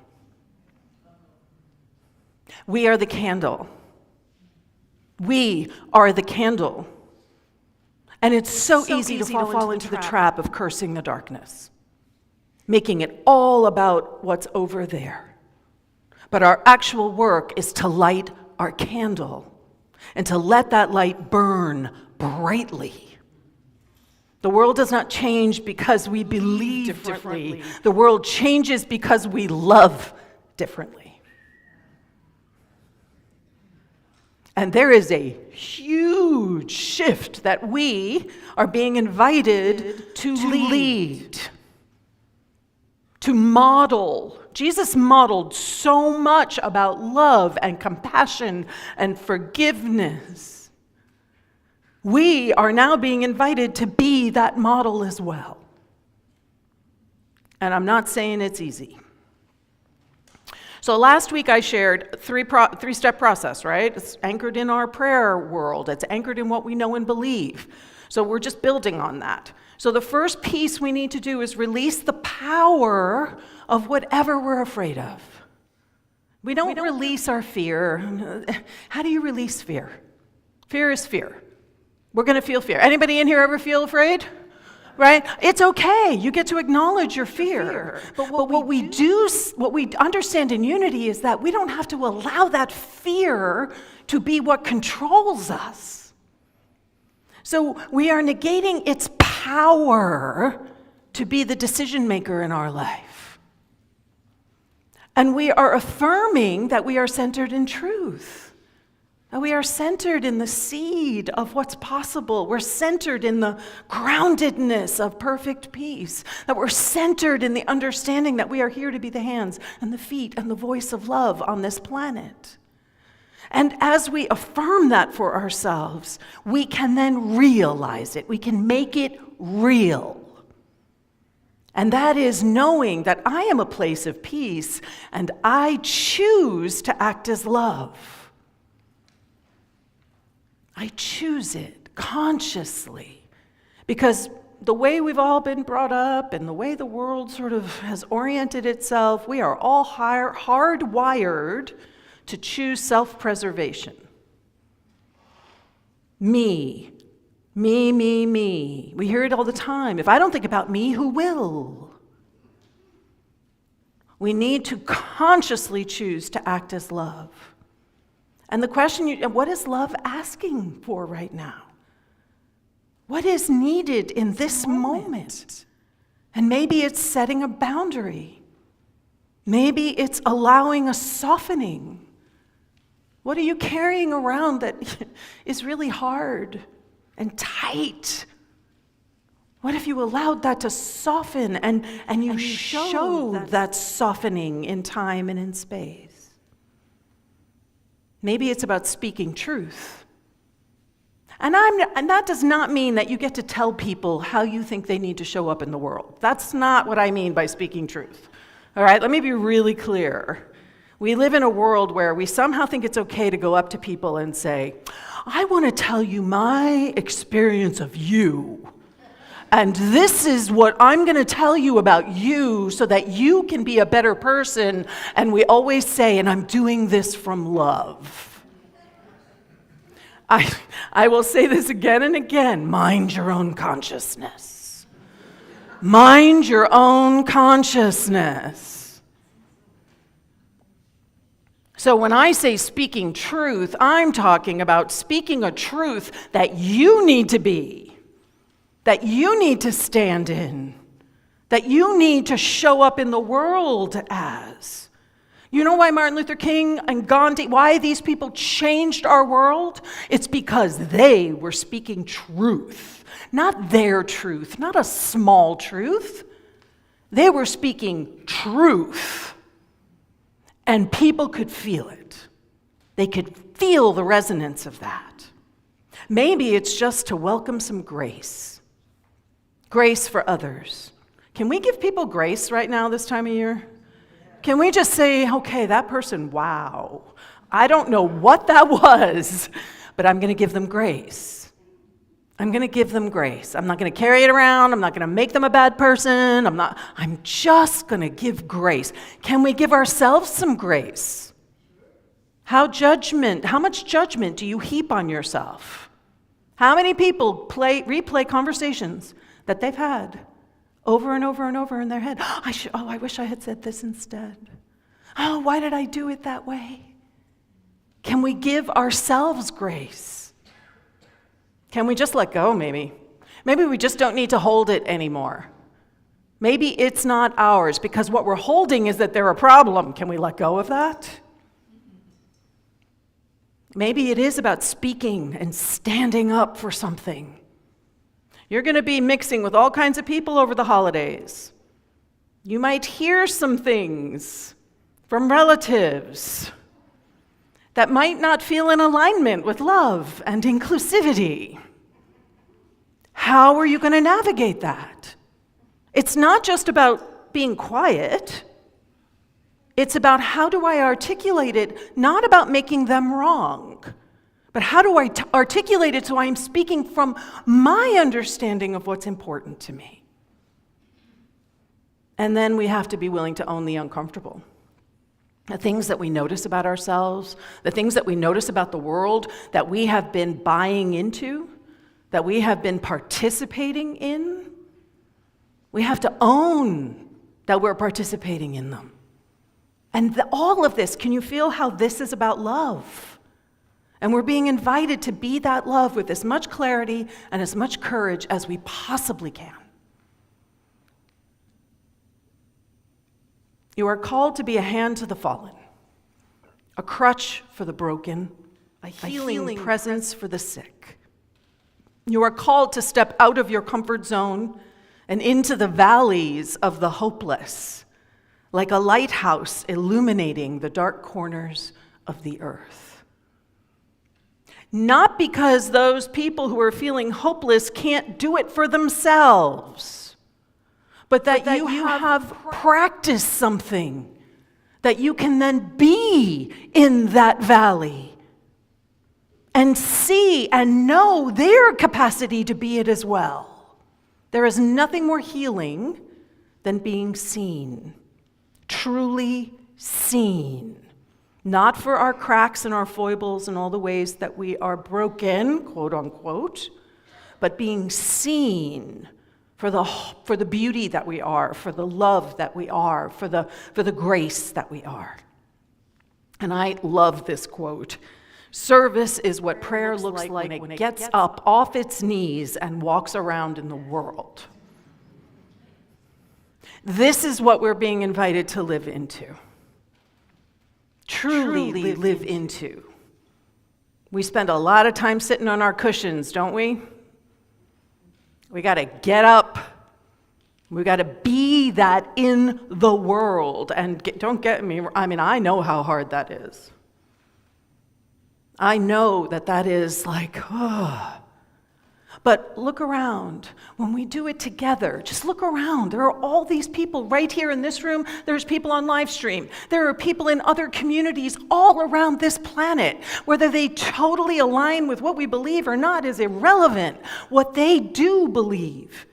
We are the candle. We are the candle. And it's so easy to fall into the trap of cursing the darkness, making it all about what's over there. But our actual work is to light our candle and to let that light burn brightly. The world does not change because we believe differently. The world changes because we love differently. And there is a huge shift that we are being invited to lead, to model. Jesus modeled so much about love and compassion and forgiveness. We are now being invited to be that model as well. And I'm not saying it's easy. So last week I shared three-step process, right? It's anchored in our prayer world. It's anchored in what we know and believe. So we're just building on that. So the first piece we need to do is release the power of whatever we're afraid of. We don't release our fear. How do you release fear? Fear is fear. We're going to feel fear. Anybody in here ever feel afraid? Right? It's okay. You get to acknowledge your fear. But what we understand in unity is that we don't have to allow that fear to be what controls us. So we are negating its power to be the decision maker in our life. And we are affirming that we are centered in truth. That we are centered in the seed of what's possible. We're centered in the groundedness of perfect peace. That we're centered in the understanding that we are here to be the hands and the feet and the voice of love on this planet. And as we affirm that for ourselves, we can then realize it. We can make it real. And that is knowing that I am a place of peace and I choose to act as love. I choose it consciously because the way we've all been brought up and the way the world sort of has oriented itself, we are all hardwired to choose self-preservation. Me. We hear it all the time. If I don't think about me, who will? We need to consciously choose to act as love. And the question, what is love asking for right now? What is needed in this moment? And maybe it's setting a boundary. Maybe it's allowing a softening. What are you carrying around that is really hard and tight? What if you allowed that to soften and you showed that softening in time and in space? Maybe it's about speaking truth. And that does not mean that you get to tell people how you think they need to show up in the world. That's not what I mean by speaking truth. All right, let me be really clear. We live in a world where we somehow think it's okay to go up to people and say, I want to tell you my experience of you. And this is what I'm going to tell you about you so that you can be a better person. And we always say, and I'm doing this from love. I will say this again and again, mind your own consciousness. Mind your own consciousness. So when I say speaking truth, I'm talking about speaking a truth that you need to be. That you need to stand in, that you need to show up in the world as. You know why Martin Luther King and Gandhi, why these people changed our world? It's because they were speaking truth, not their truth, not a small truth. They were speaking truth, and people could feel it. They could feel the resonance of that. Maybe it's just to welcome some grace. Grace for others. Can we give people grace right now this time of year? Can we just say, okay, that person, wow. I don't know what that was, but I'm going to give them grace. I'm going to give them grace. I'm not going to carry it around. I'm not going to make them a bad person. I'm just going to give grace. Can we give ourselves some grace? How much judgment do you heap on yourself? How many people replay conversations that they've had over and over and over in their head? I wish I had said this instead. Oh, why did I do it that way? Can we give ourselves grace? Can we just let go, maybe? Maybe we just don't need to hold it anymore. Maybe it's not ours because what we're holding is that they're a problem. Can we let go of that? Maybe it is about speaking and standing up for something. You're going to be mixing with all kinds of people over the holidays. You might hear some things from relatives that might not feel in alignment with love and inclusivity. How are you going to navigate that? It's not just about being quiet. It's about how do I articulate it, not about making them wrong, but how do I articulate it so I'm speaking from my understanding of what's important to me? And then we have to be willing to own the uncomfortable. The things that we notice about ourselves, the things that we notice about the world that we have been buying into, that we have been participating in, we have to own that we're participating in them. And all of this, can you feel how this is about love? And we're being invited to be that love with as much clarity and as much courage as we possibly can. You are called to be a hand to the fallen, a crutch for the broken, a healing presence for the sick. You are called to step out of your comfort zone and into the valleys of the hopeless, like a lighthouse illuminating the dark corners of the earth. Not because those people who are feeling hopeless can't do it for themselves, but that you have practiced something that you can then be in that valley and see and know their capacity to be it as well. There is nothing more healing than being seen, truly seen. Not for our cracks and our foibles and all the ways that we are broken, quote unquote, but being seen for the beauty that we are, for the love that we are, for the grace that we are. And I love this quote. Service is what prayer looks like when it gets up off its knees and walks around in the world. This is what we're being invited to live into. Truly live into. We spend a lot of time sitting on our cushions, don't we? We got to get up. We got to be that in the world. And don't get me, I know how hard that is. I know that is like, oh. But look around. When we do it together, just look around. There are all these people right here in this room. There's people on live stream. There are people in other communities all around this planet. Whether they totally align with what we believe or not is irrelevant. What they do believe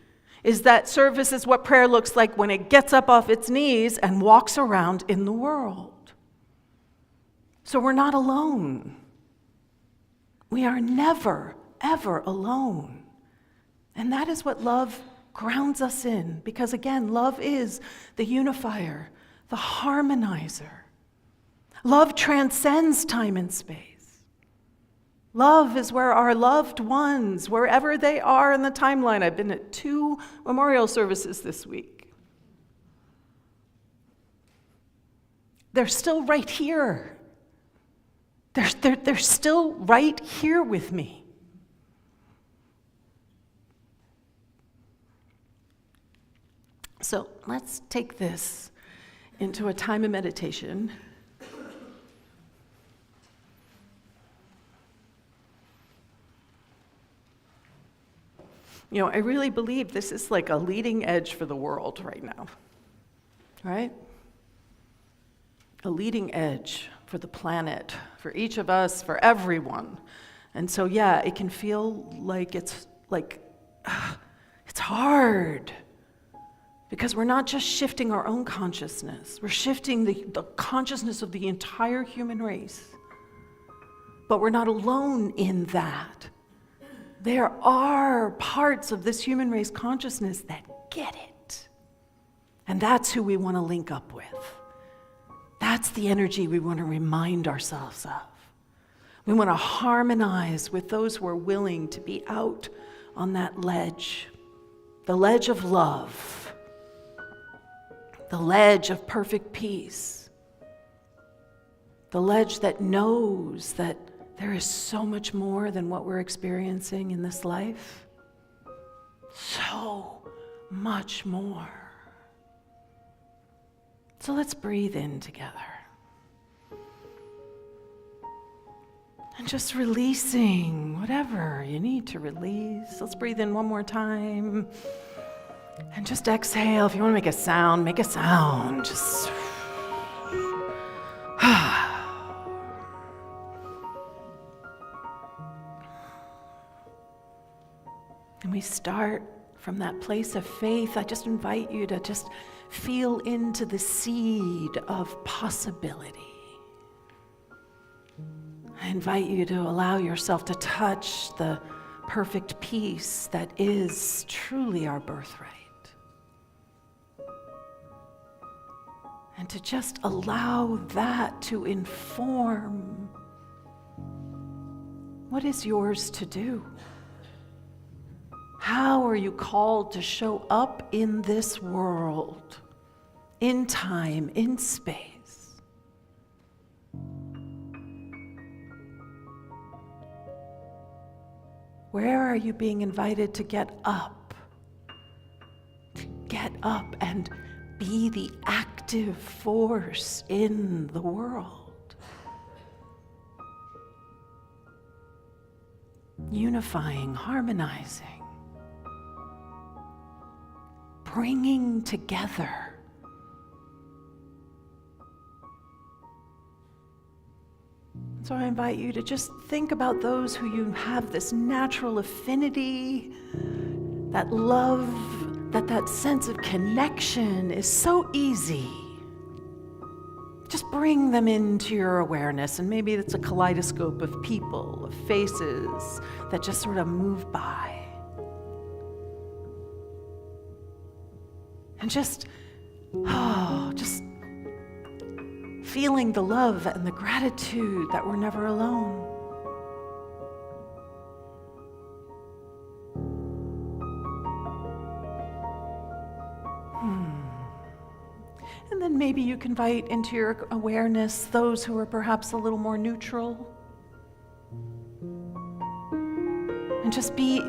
is that service is what prayer looks like when it gets up off its knees and walks around in the world. So we're not alone. We are never, ever alone. And that is what love grounds us in, because again, love is the unifier, the harmonizer. Love transcends time and space. Love is where our loved ones, wherever they are in the timeline. I've been at 2 memorial services this week. They're still right here. They're still right here with me. So let's take this into a time of meditation. You know, I really believe this is like a leading edge for the world right now, right? A leading edge for the planet, for each of us, for everyone. And so, yeah, it can feel like it's hard. Because we're not just shifting our own consciousness, we're shifting the consciousness of the entire human race. But we're not alone in that. There are parts of this human race consciousness that get it. And that's who we want to link up with. That's the energy we want to remind ourselves of. We want to harmonize with those who are willing to be out on that ledge, the ledge of love, the ledge of perfect peace, the ledge that knows that there is so much more than what we're experiencing in this life. So much more. So let's breathe in together. And just releasing whatever you need to release. Let's breathe in one more time. And just exhale. If you want to make a sound, make a sound. Just. And we start from that place of faith. I just invite you to just feel into the seed of possibility. I invite you to allow yourself to touch the perfect peace that is truly our birthright. And to just allow that to inform what is yours to do. How are you called to show up in this world, in time, in space? Where are you being invited to get up? To get up and be the active force in the world. Unifying, harmonizing. Bringing together. So I invite you to just think about those who you have this natural affinity, that love, that sense of connection is so easy. Just bring them into your awareness, and maybe it's a kaleidoscope of people, of faces that just sort of move by. And just feeling the love and the gratitude that we're never alone. And then maybe you can invite into your awareness those who are perhaps a little more neutral. And just be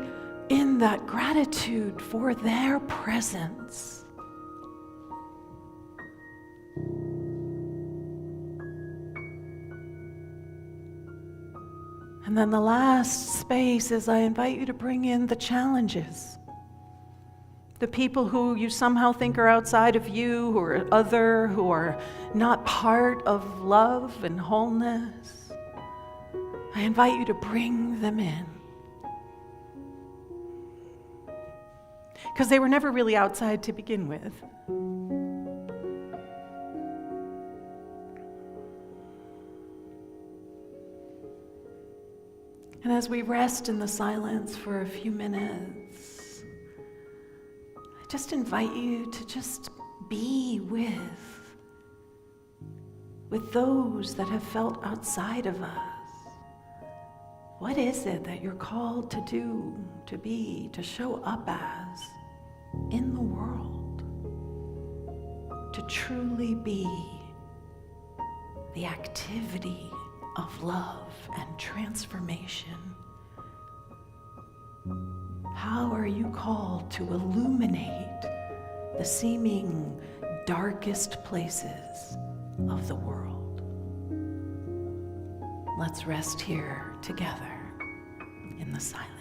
in that gratitude for their presence. And then the last space is I invite you to bring in the challenges. The people who you somehow think are outside of you, who are other, who are not part of love and wholeness. I invite you to bring them in. Because they were never really outside to begin with. And as we rest in the silence for a few minutes, I just invite you to just be with those that have felt outside of us. What is it that you're called to do, to be, to show up as in the world? To truly be the activity of love and transformation. How are you called to illuminate the seeming darkest places of the world? Let's rest here together in the silence.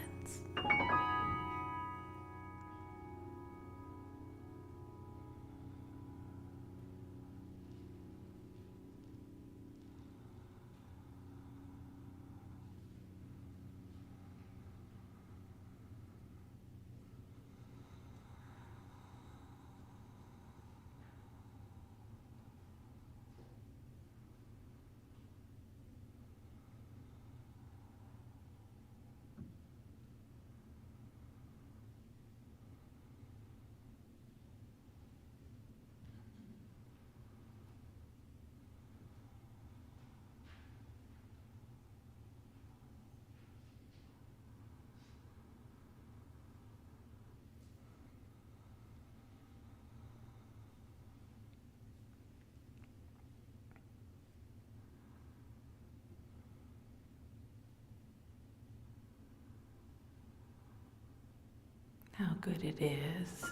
good it is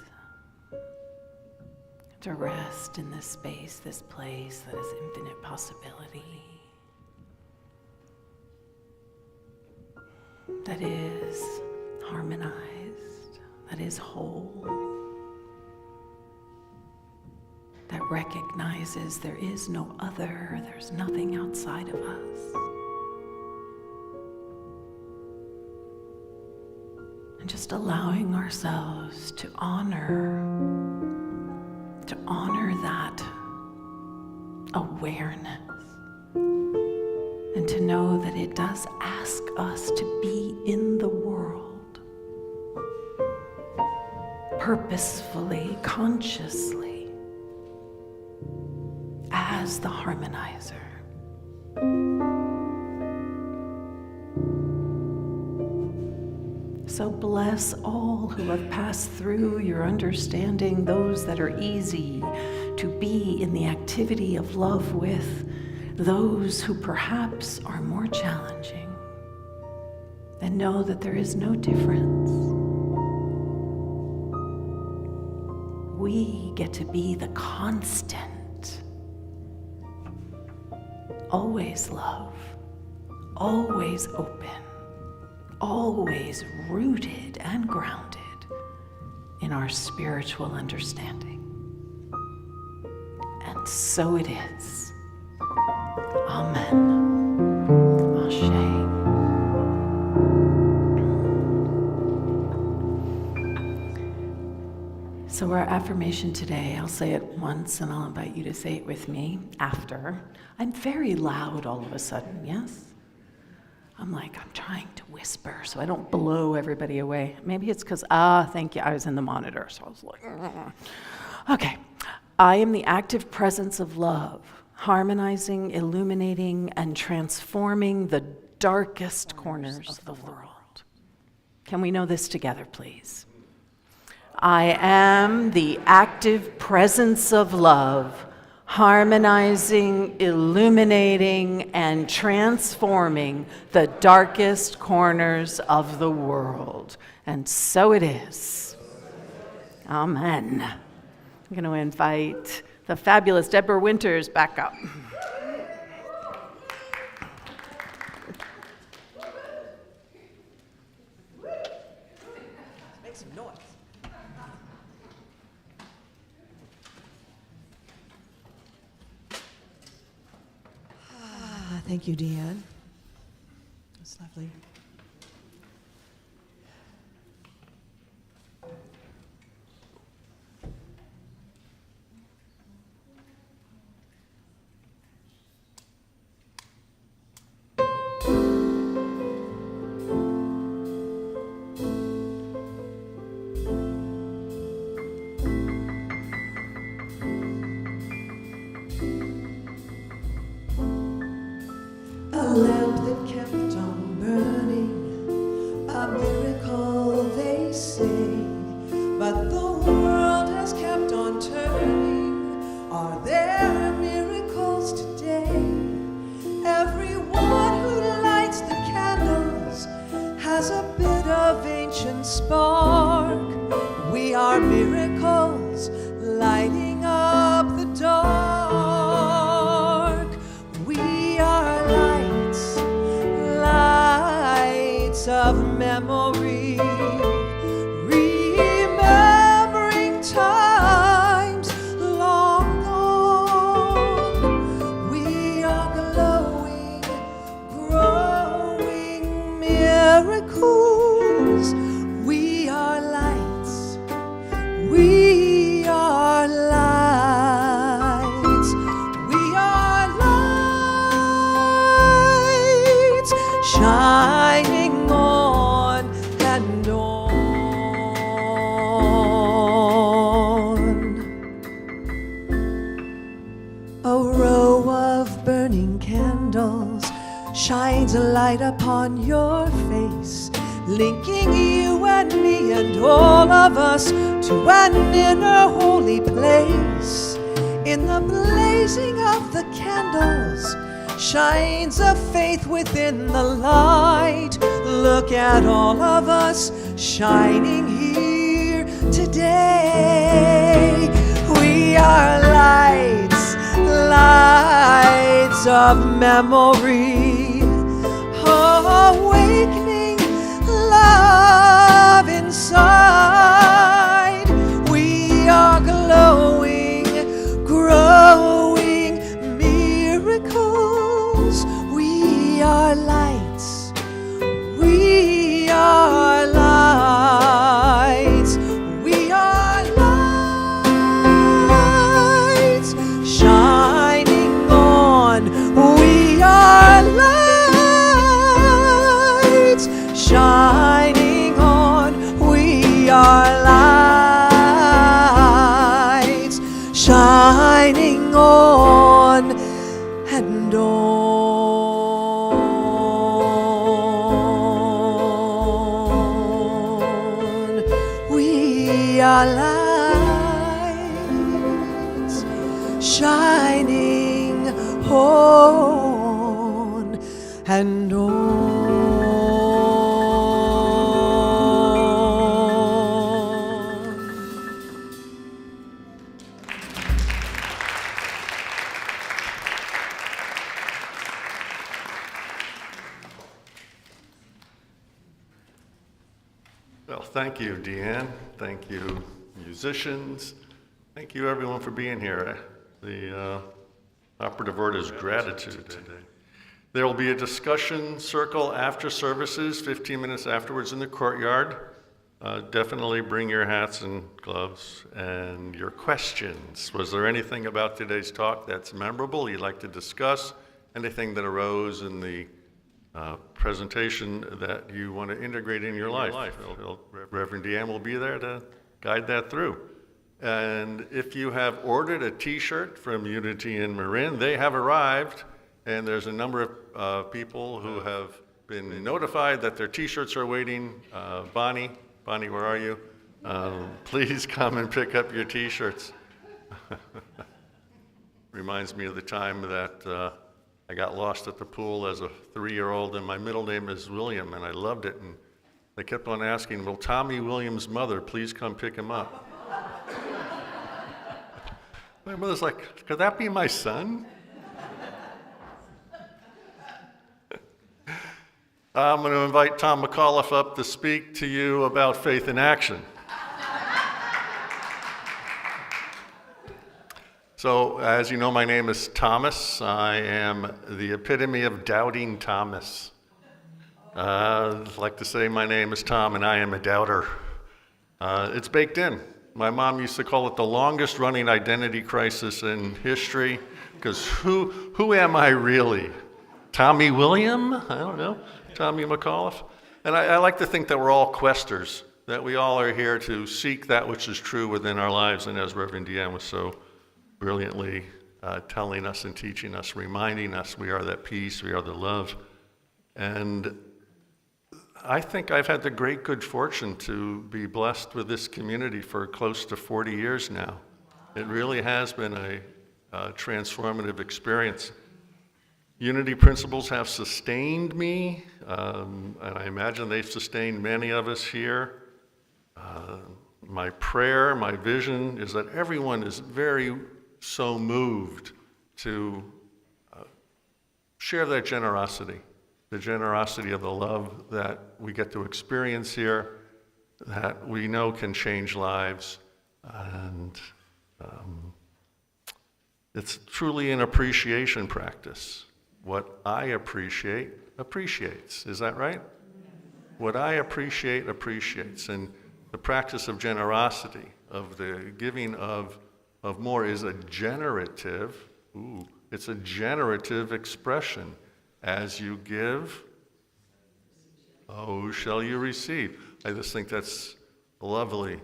to rest in this space, this place that is infinite possibility, that is harmonized, that is whole, that recognizes there is no other, there's nothing outside of us. And just allowing ourselves to honor that awareness, and to know that it does ask us to be in the world purposefully, consciously, as the harmonizer. So bless all who have passed through your understanding, those that are easy to be in the activity of love with, those who perhaps are more challenging, and know that there is no difference. We get to be the constant. Always love, always open, always rooted and grounded in our spiritual understanding. And so it is. Amen. Ashe. So our affirmation today, I'll say it once and I'll invite you to say it with me after. I'm very loud all of a sudden, yes? I'm trying to whisper so I don't blow everybody away. Maybe it's because, thank you, I was in the monitor, so I was like, Okay. I am the active presence of love, harmonizing, illuminating, and transforming the darkest corners of the world. Can we know this together, please? I am the active presence of love, harmonizing, illuminating, and transforming the darkest corners of the world. And so it is. Amen. I'm going to invite the fabulous Deborah Winters back up. Make some noise. Thank you, Deanne. That's lovely. A lamp that kept on burning, a miracle they say, but the world has kept on turning. Are there miracles today? Everyone who lights the candles has a bit of ancient spark. We are miracles lighting up the dark. We are lights of memory, remembering times long gone. We are glowing, growing miracles. We are lights. We are lights. We are lights, shining on and on. A row of burning candles shines a light upon your face, linking you and me and all of us to an inner holy place. In the blazing of the candles shines a faith within the light. Look at all of us shining here today. We are lights, lights of memory, awakening love inside. We are glowing, growing miracles. We are lights. We are lights. We are lights shining on. We are lights shining on. We are lights shining on and on. We are lights shining on and on. Well, thank you, Deanne. Thank you, musicians. Thank you, everyone, for being here. The operative word is gratitude today. There will be a discussion circle after services, 15 minutes afterwards in the courtyard. Definitely bring your hats and gloves and your questions. Was there anything about today's talk that's memorable you'd like to discuss? Anything that arose in the presentation that you want to integrate in your life? Reverend Deanne will be there to guide that through. And if you have ordered a t-shirt from Unity in Marin, they have arrived, and there's a number of people who have been notified that their t-shirts are waiting. Bonnie, where are you? Please come and pick up your t-shirts. Reminds me of the time that I got lost at the pool as a 3-year-old, and my middle name is William, and I loved it. And they kept on asking, will Tommy Williams' mother please come pick him up? My mother's like, could that be my son? I'm going to invite Tom McAuliffe up to speak to you about faith in action. So, as you know, my name is Thomas. I am the epitome of doubting Thomas. I'd like to say my name is Tom and I am a doubter. It's baked in. My mom used to call it the longest running identity crisis in history, because who am I really? Tommy William? I don't know. Tommy McAuliffe? And I like to think that we're all questers, that we all are here to seek that which is true within our lives. And as Reverend Deanne was so brilliantly telling us and teaching us, reminding us we are that peace, we are the love. And I think I've had the great good fortune to be blessed with this community for close to 40 years now. It really has been a transformative experience. Unity principles have sustained me, and I imagine they've sustained many of us here. My prayer, my vision is that everyone is very so moved to share that generosity, the generosity of the love that we get to experience here, that we know can change lives. And it's truly an appreciation practice. What I appreciate appreciates. Is that right? What I appreciate appreciates. And the practice of generosity, of the giving of more, is a generative, it's a generative expression. As you give, shall you receive. I just think that's a lovely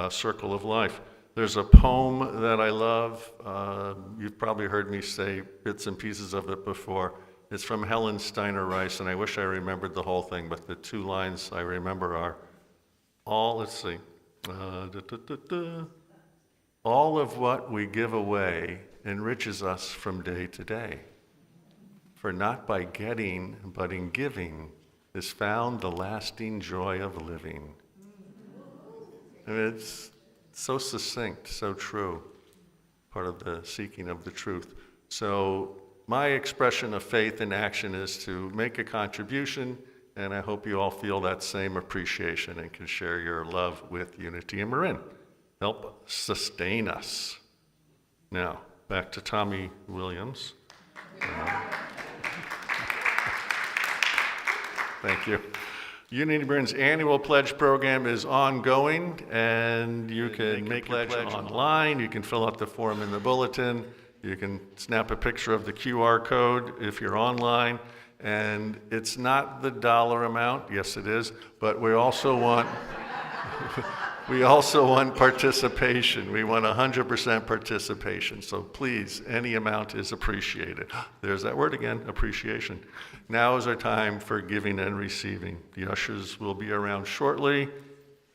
circle of life. There's a poem that I love. You've probably heard me say bits and pieces of it before. It's from Helen Steiner Rice, and I wish I remembered the whole thing, but the 2 lines I remember are, all of what we give away enriches us from day to day. For not by getting, but in giving, is found the lasting joy of living. And it's so succinct, so true, part of the seeking of the truth. So my expression of faith in action is to make a contribution, and I hope you all feel that same appreciation and can share your love with Unity in Marin. Help sustain us. Now, back to Tommy Williams. Thank you. Unity Marin's annual pledge program is ongoing, and you can make a pledge online. You can fill out the form in the bulletin. You can snap a picture of the QR code if you're online. And it's not the dollar amount. Yes, it is. But we also want participation. We want 100% participation. So please, any amount is appreciated. There's that word again, appreciation. Now is our time for giving and receiving. The ushers will be around shortly,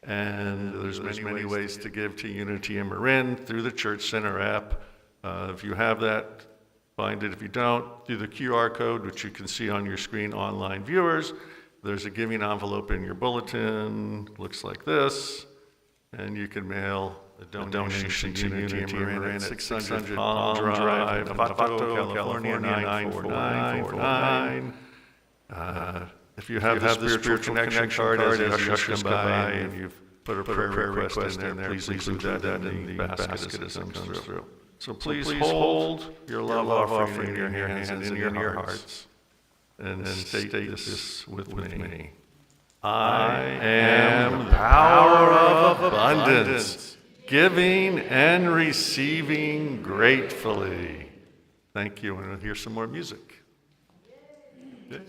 and there's many ways to give to Unity in Marin through the Church Center app. If you have that, find it. If you don't, through the QR code, which you can see on your screen, online viewers. There's a giving envelope in your bulletin, looks like this, and you can mail a donation to Unity in Marin at 600 Palm Drive, Novato, California 94949. If you have the spiritual connection card as the ushers come by and you've put a prayer request in there, please include that in the basket as it comes through. So please hold your love offering in your hands and in your hearts and state this with me. I am the power of abundance, giving and receiving gratefully. Thank you, and we'll hear some more music. Yay.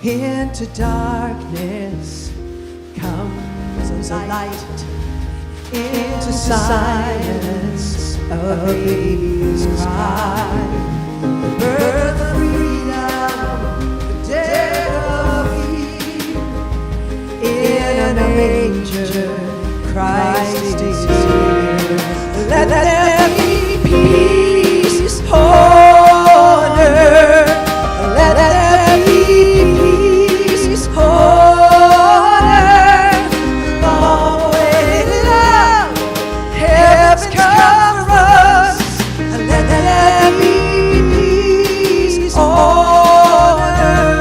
Into darkness comes a light. Into silence a baby's cry. The birth of freedom, the day of Eve. In a manger, Christ is here. Let there be peace on earth. Let there be peace on earth. Long-awaited love, heaven's come for us. And let there be peace on earth.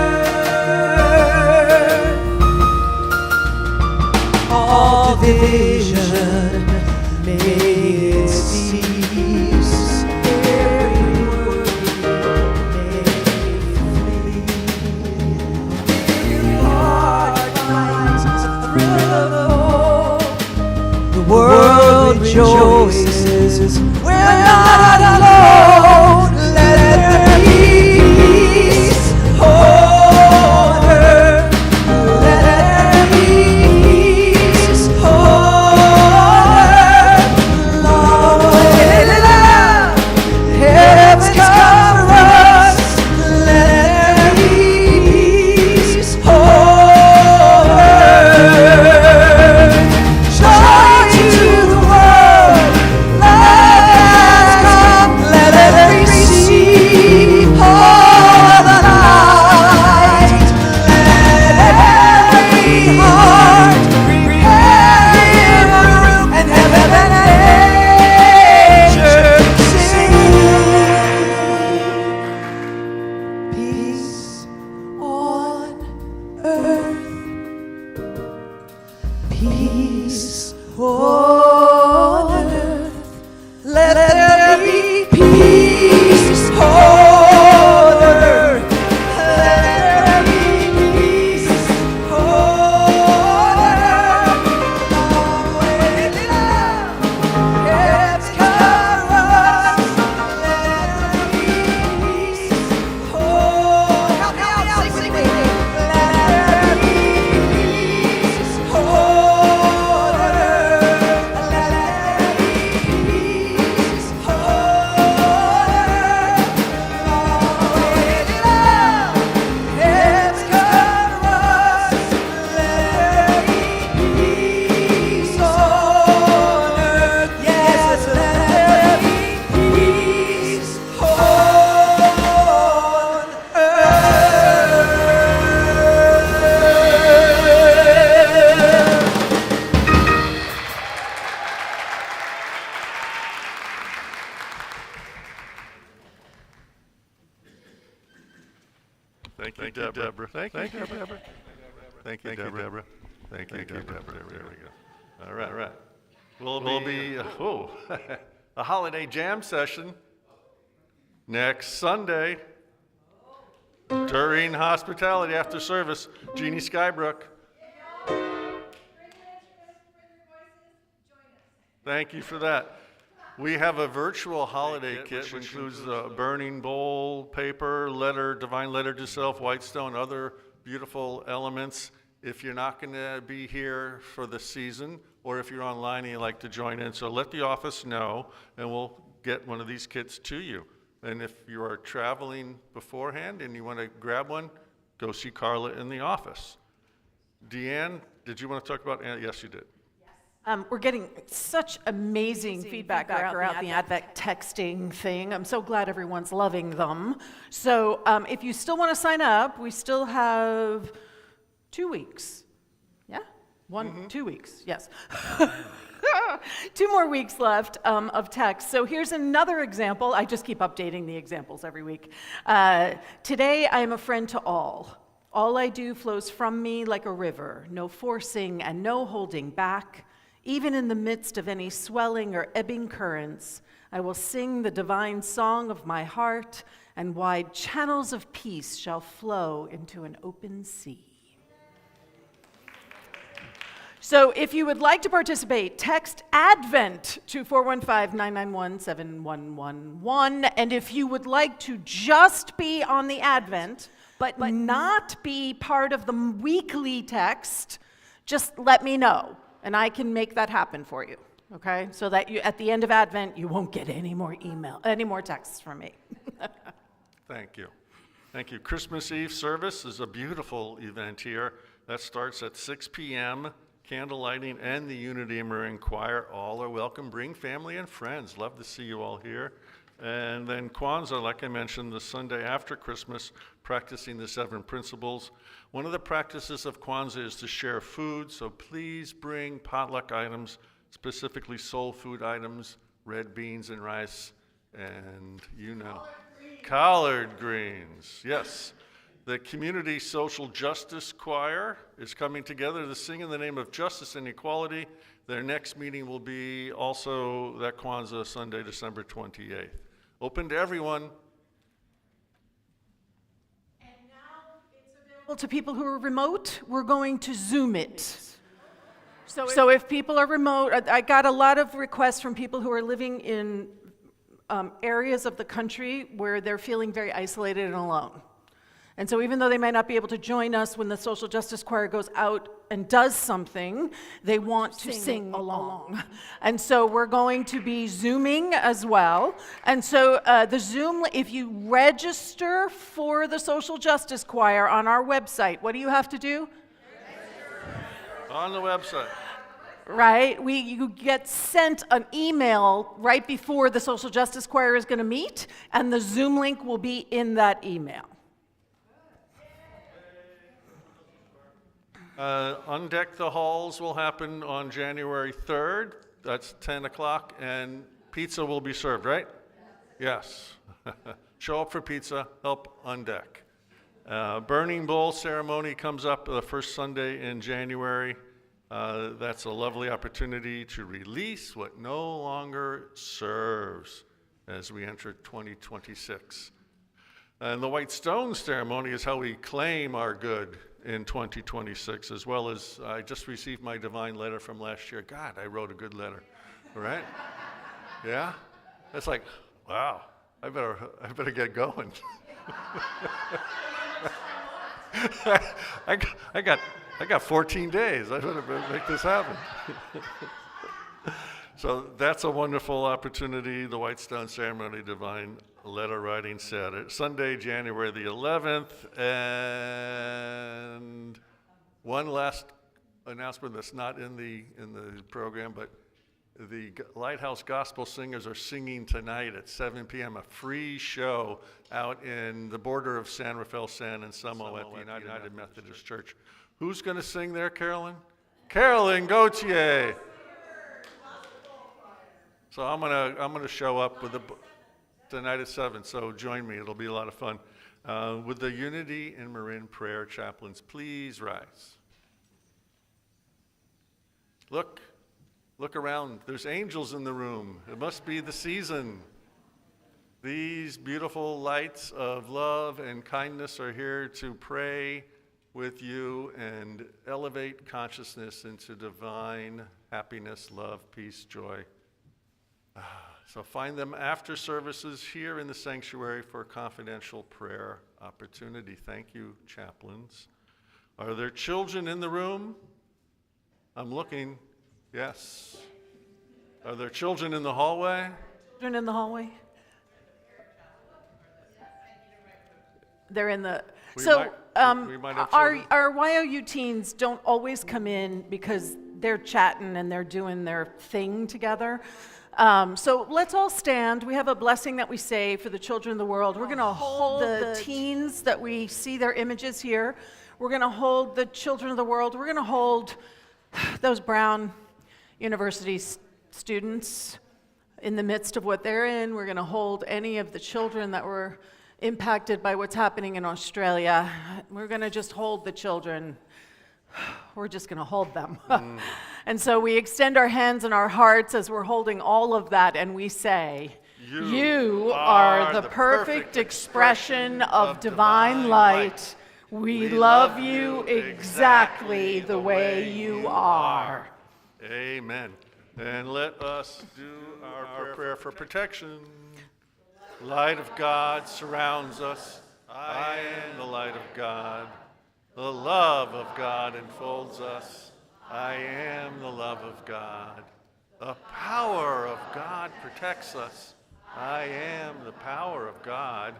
All division may it cease. Every word may flee. Every heart finds a thrill of hope. The world rejoices. We're not alone. Let there be peace on earth. Let there be peace on earth. Long-awaited love, heaven's come for us. Let there be peace on earth. Joy to the world, love has come. Let there be Deborah. Thank you, Deborah. Thank you, Deborah. Thank you, Deborah. There we go. All right. We'll be a holiday jam session next Sunday during hospitality after service. Jeannie Skybrook. Thank you for that. We have a virtual holiday kit, which includes the burning bowl, paper, letter, divine letter to self, Whitestone, other beautiful elements. If you're not going to be here for the season, or if you're online and you'd like to join in, so let the office know, and we'll get one of these kits to you. And if you are traveling beforehand and you want to grab one, go see Carla in the office. Deanne, did you want to talk about? Yes, you did. We're getting such amazing feedback around the Advent texting thing. I'm so glad everyone's loving them. So if you still want to sign up, we still have 2 weeks. Yeah? 2 weeks, yes. 2 more weeks left of text. So here's another example. I just keep updating the examples every week. Today, I am a friend to all. All I do flows from me like a river, no forcing and no holding back. Even in the midst of any swelling or ebbing currents, I will sing the divine song of my heart, and wide channels of peace shall flow into an open sea. So if you would like to participate, text ADVENT to 415-991-7111. And if you would like to just be on the Advent, but not be part of the weekly text, just let me know, and I can make that happen for you, okay? So that you, at the end of Advent, you won't get any more texts from me. Thank you. Thank you. Christmas Eve service is a beautiful event here. That starts at 6 p.m., candle lighting, and the Unity in Marin Choir. All are welcome. Bring family and friends. Love to see you all here. And then Kwanzaa, like I mentioned, the Sunday after Christmas, practicing the 7 principles. One of the practices of Kwanzaa is to share food, so please bring potluck items, specifically soul food items, red beans and rice, and collard greens. Yes. The Community Social Justice Choir is coming together to sing in the name of justice and equality. Their next meeting will be also that Kwanzaa Sunday, December 28th. Open to everyone. And now it's available to people who are remote. We're going to Zoom it. So if people are remote, I got a lot of requests from people who are living in areas of the country where they're feeling very isolated and alone. And so even though they might not be able to join us when the Social Justice Choir goes out and does something, they want to sing along. And so we're going to be Zooming as well. And so the Zoom, if you register for the Social Justice Choir on our website, what do you have to do? On the website. Right? You get sent an email right before the Social Justice Choir is going to meet, and the Zoom link will be in that email. Undeck the Halls will happen on January 3rd. That's 10 o'clock, and pizza will be served, right? Yes. Show up for pizza, help undeck. Burning Bowl ceremony comes up the first Sunday in January. That's a lovely opportunity to release what no longer serves as we enter 2026. And the White Stone ceremony is how we claim our good in 2026, as well as I just received my divine letter from last year. God, I wrote a good letter, right? Yeah? It's like, wow, I better get going. I got 14 days. I better make this happen. So that's a wonderful opportunity, the White Stone Ceremony, Divine Letter Writing Saturday, Sunday, January the 11th. And one last announcement that's not in the program, but the Lighthouse Gospel Singers are singing tonight at 7 p.m., a free show out in the border of San Rafael, San Anselmo at the United Methodist Church. Who's going to sing there, Carolyn? Carolyn Gauthier. So I'm gonna show up with tonight at 7. So join me; it'll be a lot of fun. Would the Unity in Marin prayer chaplains please rise? Look around. There's angels in the room. It must be the season. These beautiful lights of love and kindness are here to pray with you and elevate consciousness into divine happiness, love, peace, joy. So find them after services here in the sanctuary for a confidential prayer opportunity. Thank you, chaplains. Are there children in the room? I'm looking. Yes. Are there children in the hallway? Children in the hallway? They're in the, We so might have our children. YOU teens don't always come in because they're chatting and they're doing their thing together. So let's all stand. We have a blessing that we say for the children of the world. We're going to hold the teens that we see their images here. We're going to hold the children of the world. We're going to hold those Brown University students in the midst of what they're in. We're going to hold any of the children that were impacted by what's happening in Australia. We're going to just hold the children. We're just going to hold them. And so we extend our hands and our hearts as we're holding all of that, and we say, you are the perfect expression of divine light. We love you exactly the way you are. Amen. And let us do our prayer for protection. Light of God surrounds us. I am the light of God. The love of God enfolds us. I am the love of God. The power of God protects us. I am the power of God.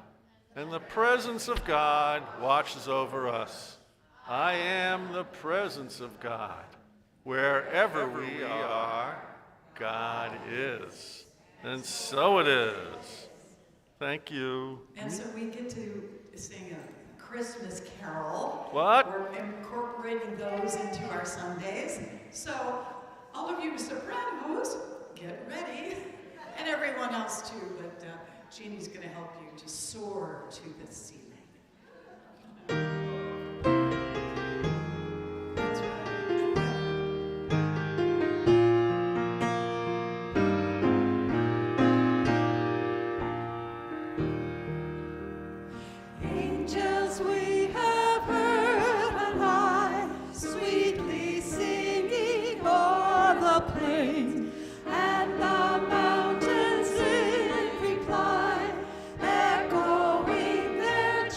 And the presence of God watches over us. I am the presence of God. Wherever we are, God is. And so it is. Thank you. And so we get to sing a Christmas carol. What? We're incorporating those into our Sundays. So all of you sopranos, get ready. And everyone else too, but Jeannie's going to help you to soar to the ceiling. That's right. Angels we have heard on high, sweetly singing o'er the plains, and the mountains in reply, echoing their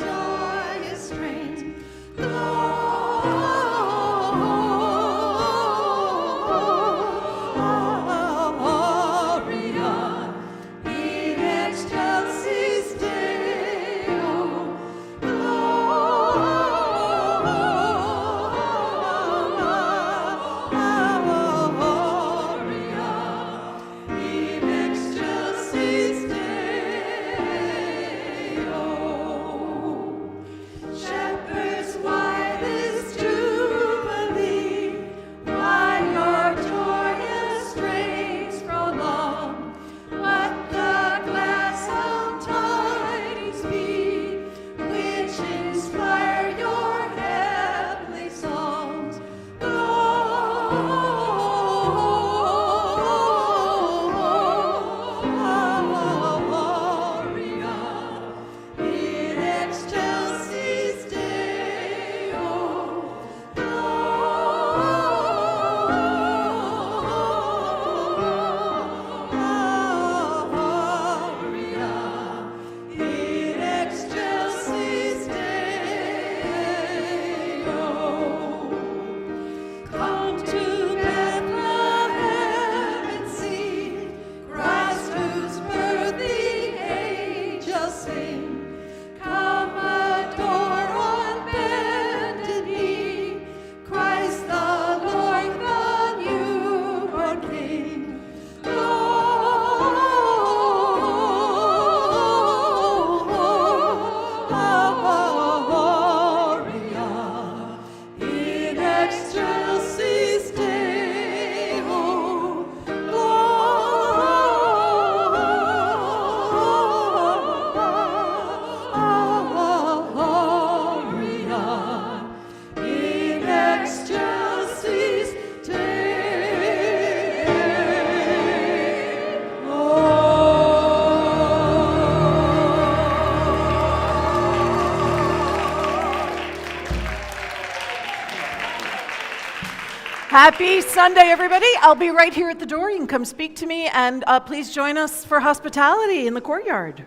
Happy Sunday, everybody. I'll be right here at the door. You can come speak to me, and please join us for hospitality in the courtyard.